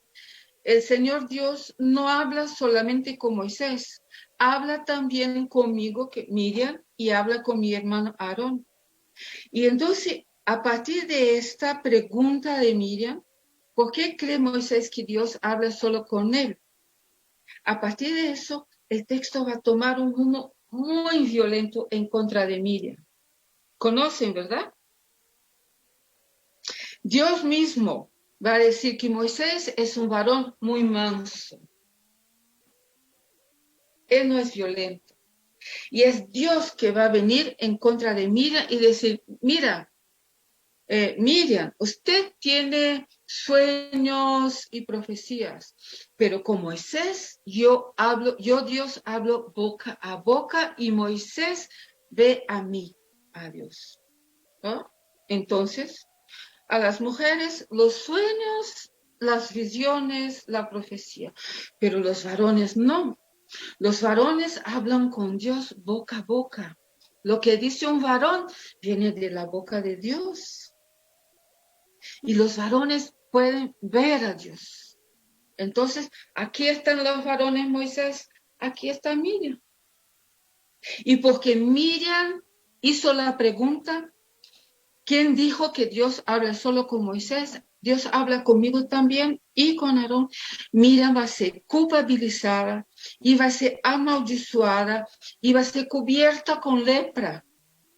el Señor Dios no habla solamente con Moisés, habla también conmigo, Miriam, y habla con mi hermano Aarón. Y entonces, a partir de esta pregunta de Miriam, ¿por qué cree Moisés que Dios habla solo con él? A partir de eso, el texto va a tomar un rumbo muy violento en contra de Miriam. ¿Conocen, verdad? Dios mismo va a decir que Moisés es un varón muy manso. Él no es violento. Y es Dios que va a venir en contra de Miriam y decir, mira, Miriam, usted tiene sueños y profecías, pero con Moisés yo Dios hablo boca a boca y Moisés ve a mí, a Dios. ¿No? Entonces, a las mujeres los sueños, las visiones, la profecía, pero los varones no. Los varones hablan con Dios boca a boca. Lo que dice un varón viene de la boca de Dios. Y los varones pueden ver a Dios. Entonces, aquí están los varones, Moisés, aquí está Miriam. Y porque Miriam hizo la pregunta, ¿quién dijo que Dios habla solo con Moisés? Dios habla conmigo también y con Aarón. Miriam va a ser culpabilizada y va a ser amaldiçoada y va a ser cubierta con lepra.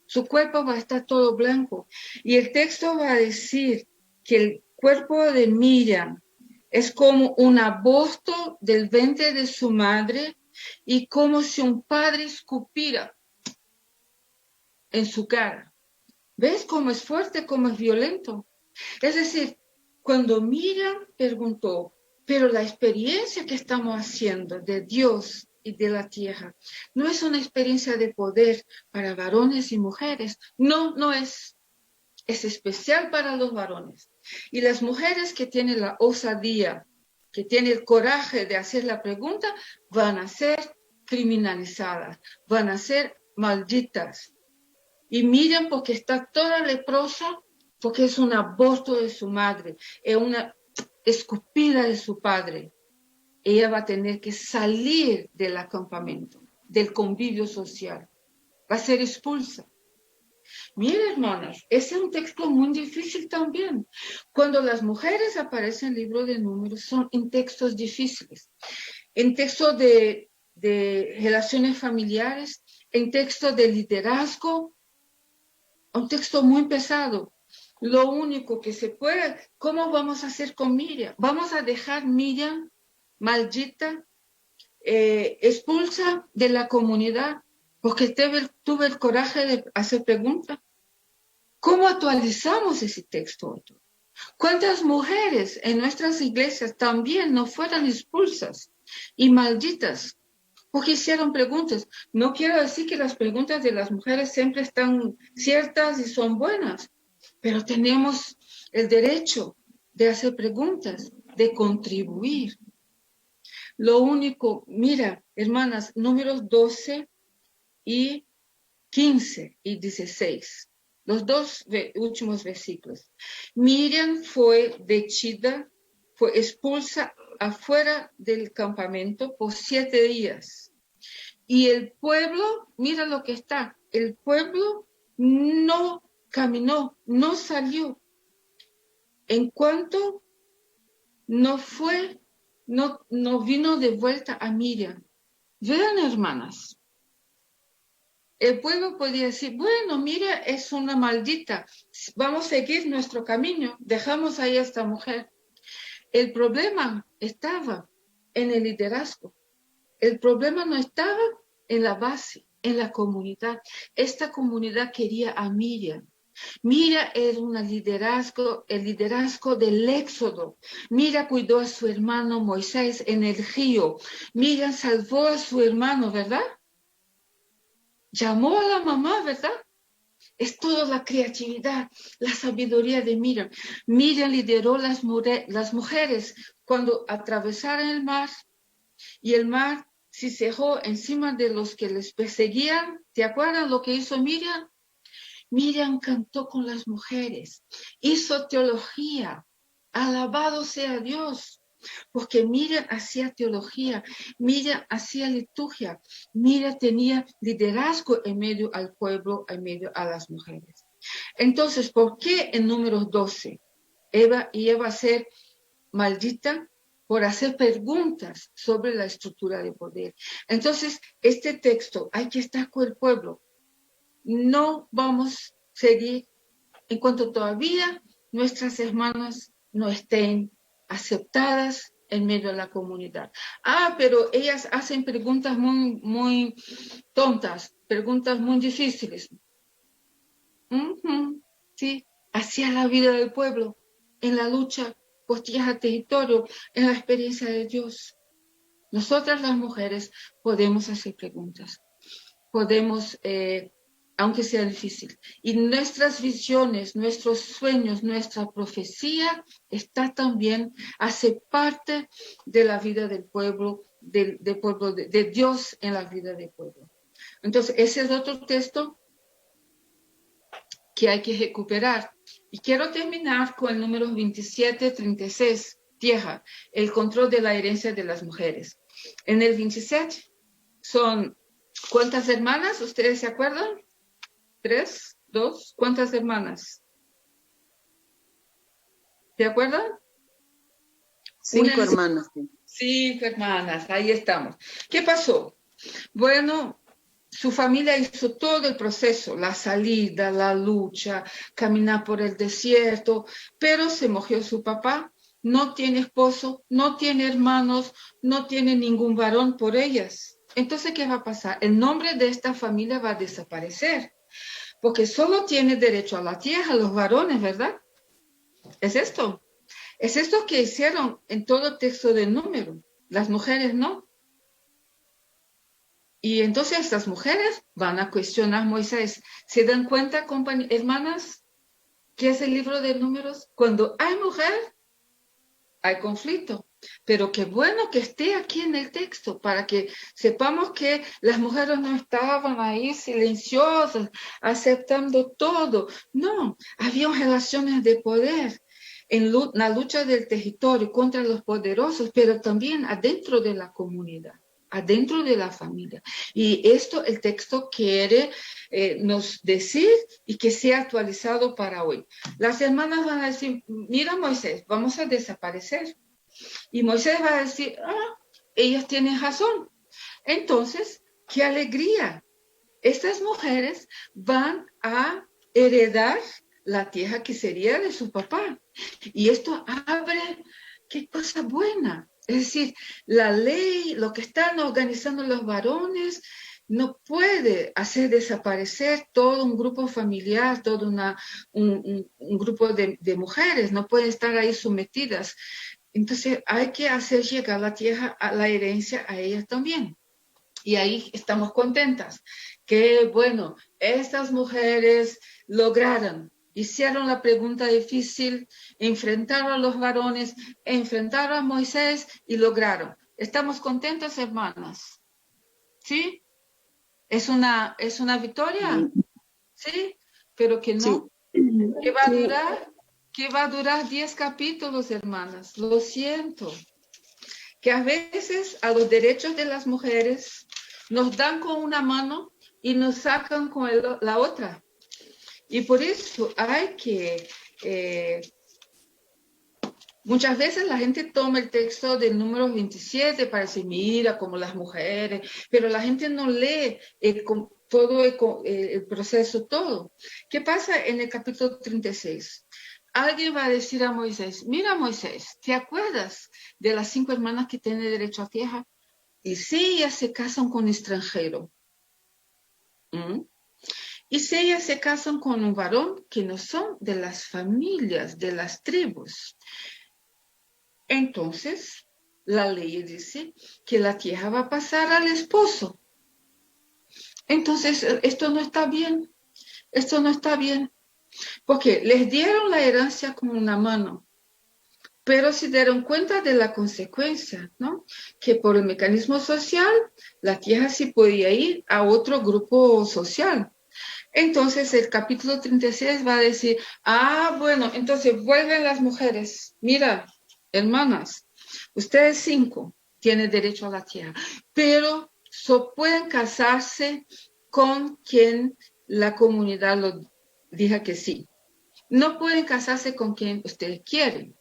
Su cuerpo va a estar todo blanco. Y el texto va a decir que el cuerpo de Miriam es como un aborto del vientre de su madre y como si un padre escupiera en su cara. ¿Ves cómo es fuerte, cómo es violento? Es decir, cuando Miriam preguntó, pero la experiencia que estamos haciendo de Dios y de la tierra, no es una experiencia de poder para varones y mujeres. No, no es. Es especial para los varones. Y las mujeres que tienen la osadía, que tienen el coraje de hacer la pregunta, van a ser criminalizadas, van a ser malditas. Y Miriam, porque está toda leprosa, porque es un aborto de su madre, es una escupida de su padre. Ella va a tener que salir del acampamento, del convivio social. Va a ser expulsa. Mira, hermanas, ese es un texto muy difícil también. Cuando las mujeres aparecen en el libro de Números, son en textos difíciles. En textos de relaciones familiares, en textos de liderazgo, un texto muy pesado. Lo único que se puede, ¿cómo vamos a hacer con Miriam? ¿Vamos a dejar Miriam maldita, expulsa de la comunidad? porque tuve el coraje de hacer preguntas. ¿Cómo actualizamos ese texto? ¿Cuántas mujeres en nuestras iglesias también no fueron expulsas y malditas porque hicieron preguntas? No quiero decir que las preguntas de las mujeres siempre están ciertas y son buenas, pero tenemos el derecho de hacer preguntas, de contribuir. Lo único, mira, hermanas, números 12 y 15 y 16. Los dos últimos versículos. Miriam fue dechida, fue expulsa afuera del campamento por 7 días. Y el pueblo, mira lo que está, el pueblo no caminó, no salió. En cuanto no vino de vuelta a Miriam. Vean, hermanas. El pueblo podía decir, bueno, mira, es una maldita, vamos a seguir nuestro camino, dejamos ahí a esta mujer. El problema estaba en el liderazgo. El problema no estaba en la base, en la comunidad. Esta comunidad quería a Miriam. Miriam era el liderazgo del éxodo. Miriam cuidó a su hermano Moisés en el río. Miriam salvó a su hermano, ¿verdad? Llamó a la mamá, ¿verdad? Es toda la creatividad, la sabiduría de Miriam. Miriam lideró las mujeres cuando atravesaron el mar y el mar se cerró encima de los que les perseguían. ¿Te acuerdas lo que hizo Miriam? Miriam cantó con las mujeres, hizo teología. Alabado sea Dios. Porque Miriam hacía teología, Miriam hacía liturgia, Miriam tenía liderazgo en medio al pueblo, en medio a las mujeres. Entonces, ¿por qué en números 12 Eva iba a ser maldita? Por hacer preguntas sobre la estructura de poder. Entonces, este texto, hay que estar con el pueblo. No vamos a seguir en cuanto todavía nuestras hermanas no estén aceptadas en medio de la comunidad. Pero ellas hacen preguntas muy tontas, preguntas muy difíciles. Sí, hacia la vida del pueblo, en la lucha por tierra, territorio, en la experiencia de Dios. Nosotras las mujeres podemos hacer preguntas, podemos aunque sea difícil. Y nuestras visiones, nuestros sueños, nuestra profecía está también, hace parte de la vida del pueblo, de Dios en la vida del pueblo. Entonces, ese es otro texto que hay que recuperar. Y quiero terminar con el número 27-36, tierra, el control de la herencia de las mujeres. En el 27 son, ¿cuántas hermanas? ¿Ustedes se acuerdan? 3, 2, ¿cuántas hermanas? ¿Se acuerdan? 5 hermanas. 5 hermanas, ahí estamos. ¿Qué pasó? Bueno, su familia hizo todo el proceso, la salida, la lucha, caminar por el desierto, pero se murió su papá, no tiene esposo, no tiene hermanos, no tiene ningún varón por ellas. Entonces, ¿qué va a pasar? El nombre de esta familia va a desaparecer. Porque solo tiene derecho a la tierra los varones, ¿verdad? Es esto. Es esto que hicieron en todo el texto del número. Las mujeres no. Y entonces estas mujeres van a cuestionar a Moisés. ¿Se dan cuenta, hermanas, qué es el libro de números? Cuando hay mujer, hay conflicto. Pero qué bueno que esté aquí en el texto para que sepamos que las mujeres no estaban ahí silenciosas, aceptando todo. No, había relaciones de poder en la lucha del territorio contra los poderosos, pero también adentro de la comunidad, adentro de la familia. Y esto el texto quiere nos decir y que sea actualizado para hoy. Las hermanas van a decir, mira Moisés, vamos a desaparecer. Y Moisés va a decir, ellas tienen razón. Entonces, qué alegría. Estas mujeres van a heredar la tierra que sería de su papá. Y esto abre, qué cosa buena. Es decir, la ley, lo que están organizando los varones, no puede hacer desaparecer todo un grupo familiar, todo un grupo de mujeres, no pueden estar ahí sometidas. Entonces hay que hacer llegar la tierra, a la herencia a ellas también. Y ahí estamos contentas, que bueno, estas mujeres lograron, hicieron la pregunta difícil, enfrentaron a los varones, enfrentaron a Moisés y lograron. ¿Estamos contentas, hermanas? ¿Sí? ¿Es una victoria? ¿Sí? Pero que no. ¿Qué va a durar? ¿Qué va a durar 10 capítulos, hermanas? Lo siento. Que a veces a los derechos de las mujeres nos dan con una mano y nos sacan con la otra. Y por eso hay que... muchas veces la gente toma el texto del número 27 para decir, mira, como las mujeres, pero la gente no lee todo el proceso, todo. ¿Qué pasa en el capítulo 36? Alguien va a decir a Moisés, mira Moisés, ¿te acuerdas de las 5 hermanas que tienen derecho a tierra? Y si ellas se casan con extranjero, y si ellas se casan con un varón que no son de las familias, de las tribus, entonces la ley dice que la tierra va a pasar al esposo. Entonces esto no está bien, esto no está bien, porque les dieron la herencia con una mano, pero se dieron cuenta de la consecuencia, ¿no? Que por el mecanismo social, la tierra sí podía ir a otro grupo social. Entonces el capítulo 36 va a decir, bueno, entonces vuelven las mujeres. Mira, hermanas, ustedes 5 tienen derecho a la tierra, pero pueden casarse con quien la comunidad lo diga que sí. No pueden casarse con quien ustedes quieren.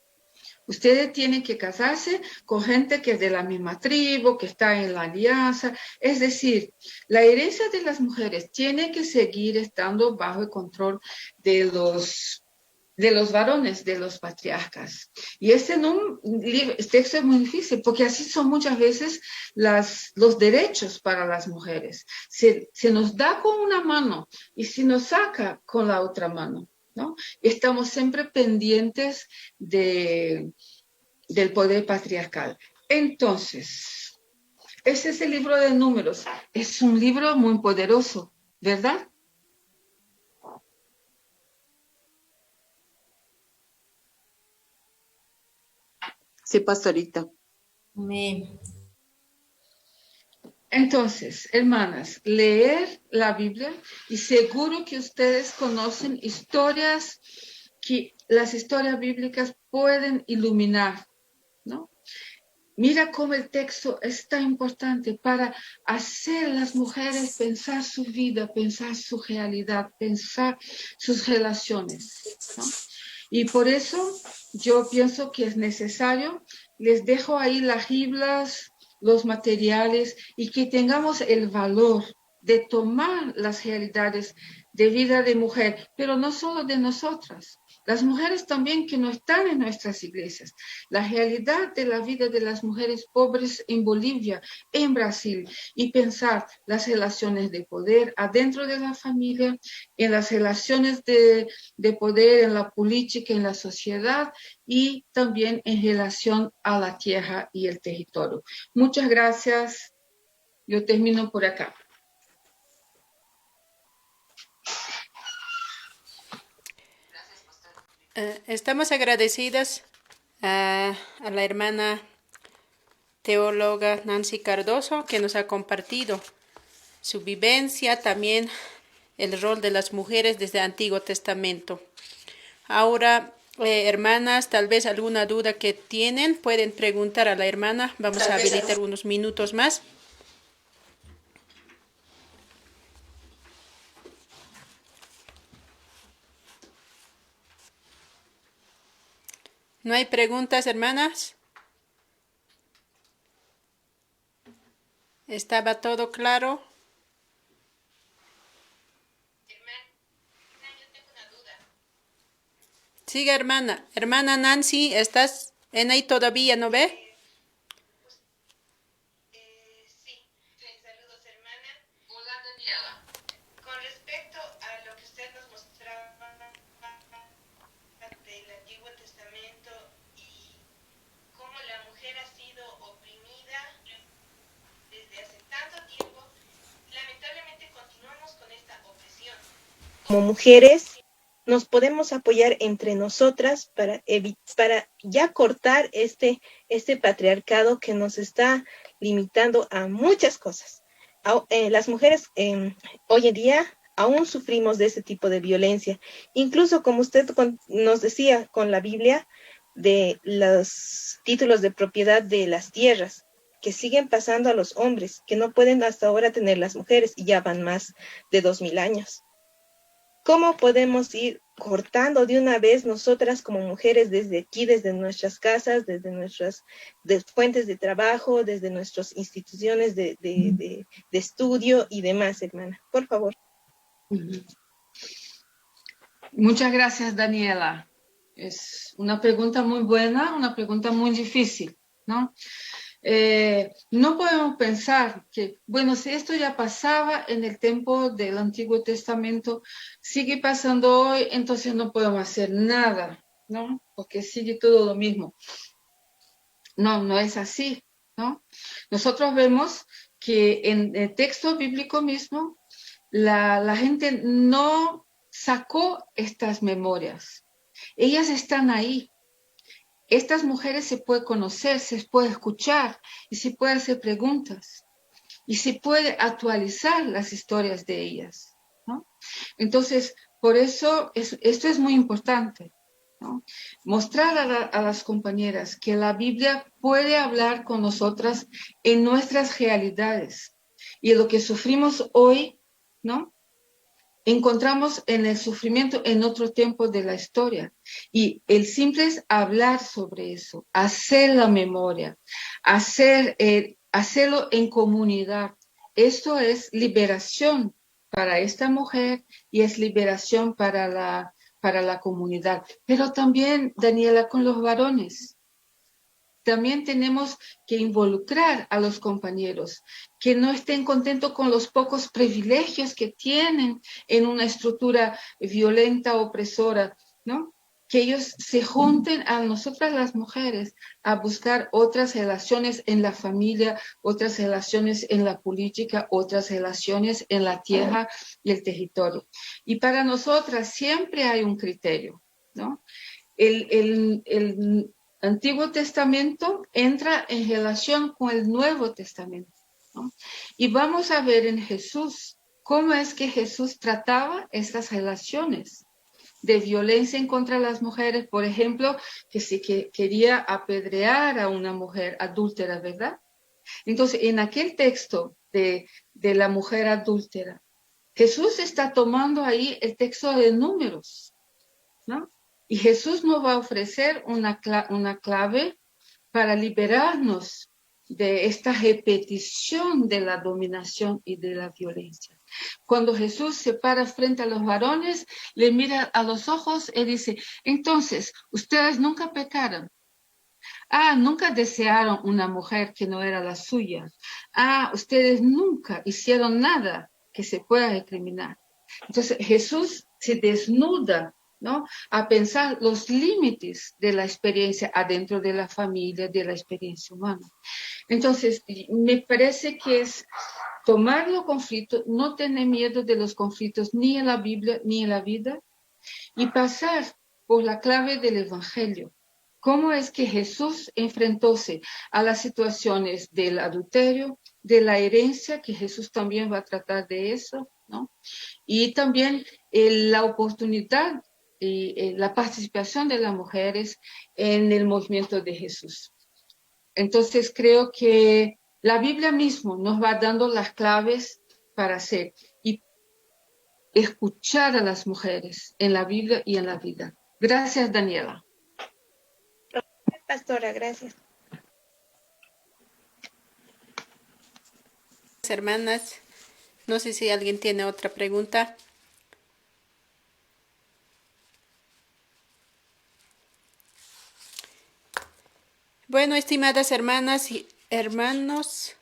Ustedes tienen que casarse con gente que es de la misma tribu, que está en la alianza. Es decir, la herencia de las mujeres tiene que seguir estando bajo el control de los varones, de los patriarcas. Y este texto es muy difícil, porque así son muchas veces los derechos para las mujeres. Se nos da con una mano y se nos saca con la otra mano, ¿no? Estamos siempre pendientes del poder patriarcal. Entonces, ese es el libro de Números. Es un libro muy poderoso, ¿verdad? Sí, pastorita. Amén. Entonces, hermanas, leer la Biblia y seguro que ustedes conocen historias que las historias bíblicas pueden iluminar, ¿no? Mira cómo el texto es tan importante para hacer a las mujeres pensar su vida, pensar su realidad, pensar sus relaciones, ¿no? Y por eso yo pienso que es necesario, les dejo ahí las Biblias, los materiales y que tengamos el valor de tomar las realidades de vida de mujer, pero no solo de nosotras, las mujeres también que no están en nuestras iglesias, la realidad de la vida de las mujeres pobres en Bolivia, en Brasil, y pensar las relaciones de poder adentro de la familia, en las relaciones de poder en la política, en la sociedad y también en relación a la tierra y el territorio. Muchas gracias. Yo termino por acá. Estamos agradecidas a la hermana teóloga Nancy Cardoso, que nos ha compartido su vivencia, también el rol de las mujeres desde el Antiguo Testamento. Ahora, hermanas, tal vez alguna duda que tienen, pueden preguntar a la hermana. Vamos a habilitar unos minutos más. ¿No hay preguntas, hermanas? ¿Estaba todo claro? Siga, hermana. Hermana Nancy, ¿estás en ahí todavía, no ve? Saludos, hermana. Hola, como mujeres nos podemos apoyar entre nosotras para ya cortar este patriarcado que nos está limitando a muchas cosas. Las mujeres hoy en día aún sufrimos de ese tipo de violencia. Incluso, como usted nos decía con la Biblia, de los títulos de propiedad de las tierras que siguen pasando a los hombres, que no pueden hasta ahora tener las mujeres y ya van más de 2000 años. ¿Cómo podemos ir cortando de una vez nosotras como mujeres desde aquí, desde nuestras casas, desde nuestras fuentes de trabajo, desde nuestras instituciones de estudio y demás, hermana? Por favor. Muchas gracias, Daniela. Es una pregunta muy buena, una pregunta muy difícil, ¿no? No podemos pensar que, bueno, si esto ya pasaba en el tiempo del Antiguo Testamento, sigue pasando hoy, entonces no podemos hacer nada, ¿no? Porque sigue todo lo mismo. No, no es así, ¿no? Nosotros vemos que en el texto bíblico mismo, la gente no sacó estas memorias. Ellas están ahí. Estas mujeres se puede conocer, se puede escuchar y se puede hacer preguntas y se puede actualizar las historias de ellas, ¿no? Entonces, por eso esto es muy importante, ¿no? Mostrar a las compañeras que la Biblia puede hablar con nosotras en nuestras realidades y lo que sufrimos hoy, ¿no? Encontramos en el sufrimiento en otro tiempo de la historia. Y el simple es hablar sobre eso, hacer la memoria, hacerlo en comunidad. Esto es liberación para esta mujer y es liberación para la comunidad. Pero también, Daniela, con los varones. También tenemos que involucrar a los compañeros, que no estén contentos con los pocos privilegios que tienen en una estructura violenta, opresora, ¿no? Que ellos se junten a nosotras las mujeres a buscar otras relaciones en la familia, otras relaciones en la política, otras relaciones en la tierra y el territorio. Y para nosotras siempre hay un criterio, ¿no? El Antiguo Testamento entra en relación con el Nuevo Testamento, ¿no? Y vamos a ver en Jesús cómo es que Jesús trataba estas relaciones de violencia en contra de las mujeres, por ejemplo, que si quería apedrear a una mujer adúltera, ¿verdad? Entonces, en aquel texto de la mujer adúltera, Jesús está tomando ahí el texto de Números, ¿no? Y Jesús nos va a ofrecer una clave para liberarnos de esta repetición de la dominación y de la violencia. Cuando Jesús se para frente a los varones, le mira a los ojos y dice, entonces, ustedes nunca pecaron. Nunca desearon una mujer que no era la suya. Ustedes nunca hicieron nada que se pueda recriminar. Entonces Jesús se desnuda, ¿no? A pensar los límites de la experiencia adentro de la familia, de la experiencia humana. Entonces, me parece que es tomar los conflictos, no tener miedo de los conflictos ni en la Biblia ni en la vida, y pasar por la clave del Evangelio. ¿Cómo es que Jesús enfrentóse a las situaciones del adulterio, de la herencia, que Jesús también va a tratar de eso, ¿no? Y también la oportunidad y la participación de las mujeres en el movimiento de Jesús. Entonces creo que la Biblia mismo nos va dando las claves para hacer y escuchar a las mujeres en la Biblia y en la vida. Gracias, Daniela. Pastora, gracias. Hermanas, no sé si alguien tiene otra pregunta. Bueno, estimadas hermanas y hermanos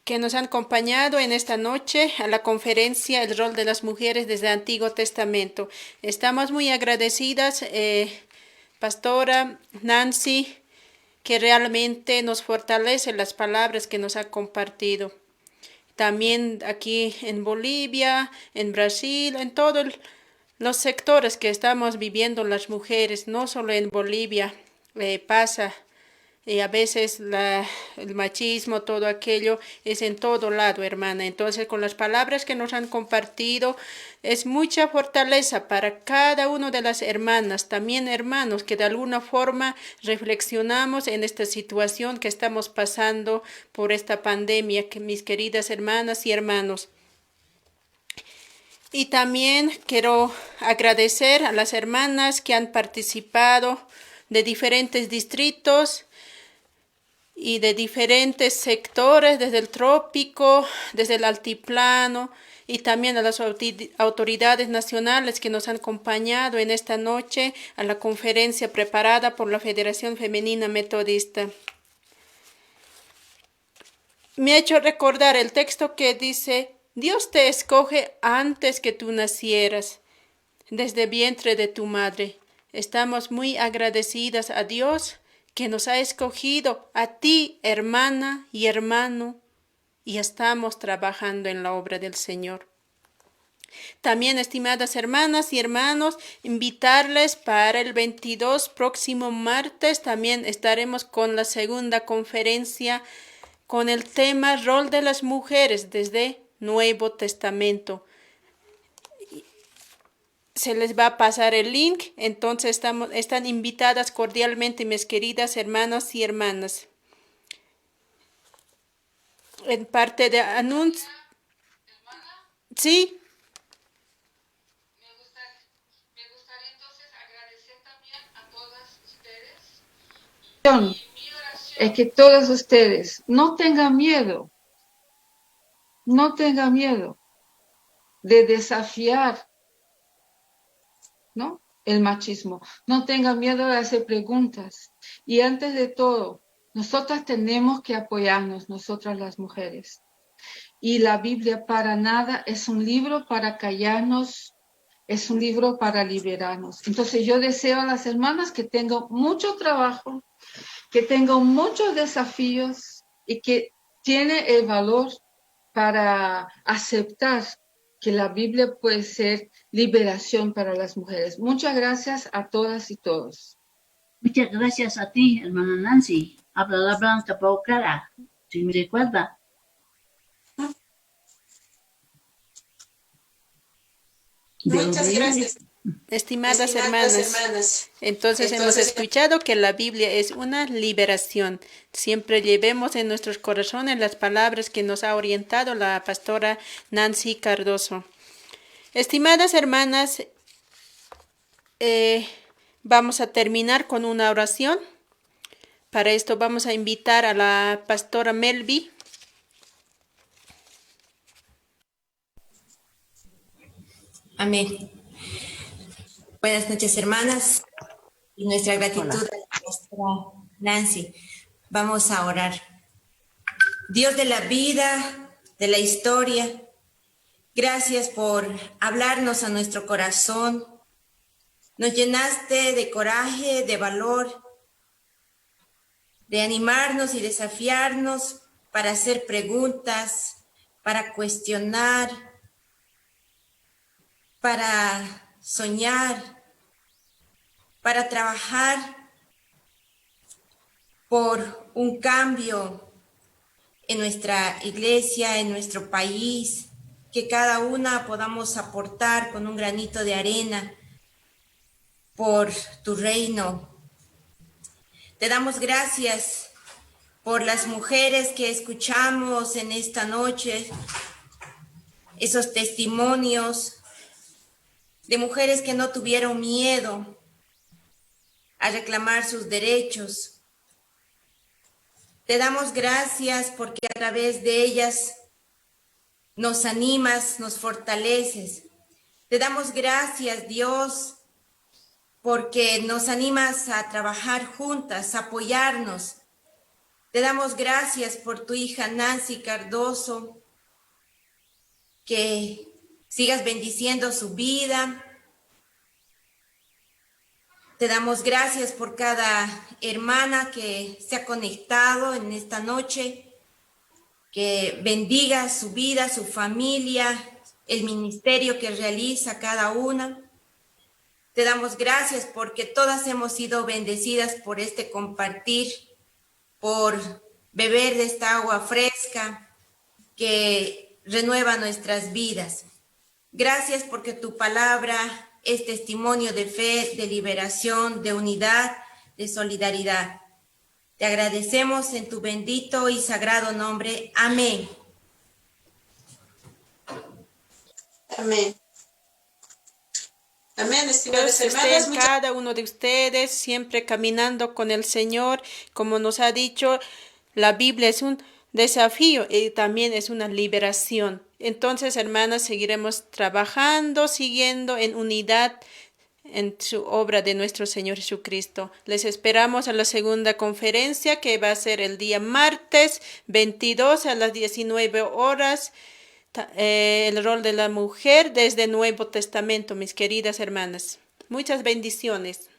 que nos han acompañado en esta noche a la conferencia El rol de las mujeres desde el Antiguo Testamento. Estamos muy agradecidas, Pastora Nancy, que realmente nos fortalece las palabras que nos ha compartido. también aquí en Bolivia, en Brasil, en todos los sectores que estamos viviendo las mujeres, no solo en Bolivia, pasa. Y a veces el machismo, todo aquello es en todo lado, hermana. Entonces, con las palabras que nos han compartido, es mucha fortaleza para cada una de las hermanas, también hermanos, que de alguna forma reflexionamos en esta situación que estamos pasando por esta pandemia, que mis queridas hermanas y hermanos. Y también quiero agradecer a las hermanas que han participado de diferentes distritos y de diferentes sectores, desde el trópico, desde el altiplano, y también a las autoridades nacionales que nos han acompañado en esta noche a la conferencia preparada por la Federación Femenina Metodista. Me ha hecho recordar el texto que dice: Dios te escoge antes que tú nacieras, desde vientre de tu madre. Estamos muy agradecidas a Dios que nos ha escogido a ti, hermana y hermano, y estamos trabajando en la obra del Señor. También, estimadas hermanas y hermanos, invitarles para el 22, próximo martes, también estaremos con la segunda conferencia con el tema Rol de las Mujeres desde Nuevo Testamento. Se les va a pasar el link, entonces están invitadas cordialmente mis queridas hermanas y hermanas. En parte de anuncio. Sí. Me gustaría entonces agradecer también a todas ustedes. Es que todas ustedes no tengan miedo de desafiar, ¿no?, el machismo. No tengan miedo de hacer preguntas. Y antes de todo, nosotras tenemos que apoyarnos, nosotras las mujeres. Y la Biblia para nada es un libro para callarnos, es un libro para liberarnos. Entonces yo deseo a las hermanas que tengan mucho trabajo, que tengan muchos desafíos y que tienen el valor para aceptar que la Biblia puede ser liberación para las mujeres. Muchas gracias a todas y todos. Muchas gracias a ti, hermana Nancy. Habla la blanca por cara, si me recuerda. Muchas gracias, estimadas hermanas. Entonces hemos escuchado que la Biblia es una liberación. Siempre llevemos en nuestros corazones las palabras que nos ha orientado la pastora Nancy Cardoso. Estimadas hermanas, vamos a terminar con una oración. Para esto vamos a invitar a la pastora Melvi. Amén. Buenas noches, hermanas, y nuestra gratitud a la pastora Nancy. Vamos a orar. Dios de la vida, de la historia, gracias por hablarnos a nuestro corazón. Nos llenaste de coraje, de valor, de animarnos y desafiarnos para hacer preguntas, para cuestionar, para soñar, para trabajar por un cambio en nuestra iglesia, en nuestro país, que cada una podamos aportar con un granito de arena por tu reino. Te damos gracias por las mujeres que escuchamos en esta noche, esos testimonios de mujeres que no tuvieron miedo a reclamar sus derechos. Te damos gracias porque a través de ellas nos animas, nos fortaleces. Te damos gracias, Dios, porque nos animas a trabajar juntas, a apoyarnos. Te damos gracias por tu hija Nancy Cardoso, que sigas bendiciendo su vida. Te damos gracias por cada hermana que se ha conectado en esta noche, que bendiga su vida, su familia, el ministerio que realiza cada una. Te damos gracias porque todas hemos sido bendecidas por este compartir, por beber de esta agua fresca que renueva nuestras vidas. Gracias porque tu palabra es testimonio de fe, de liberación, de unidad, de solidaridad. Te agradecemos en tu bendito y sagrado nombre. Amén. Amén. Amén, estimados hermanos. Cada uno de ustedes siempre caminando con el Señor, como nos ha dicho, la Biblia es un desafío y también es una liberación. Entonces, hermanas, seguiremos trabajando, siguiendo en unidad en su obra de nuestro Señor Jesucristo. Les esperamos a la segunda conferencia que va a ser el día martes 22 a las 19 horas. El rol de la mujer desde el Nuevo Testamento, mis queridas hermanas. Muchas bendiciones.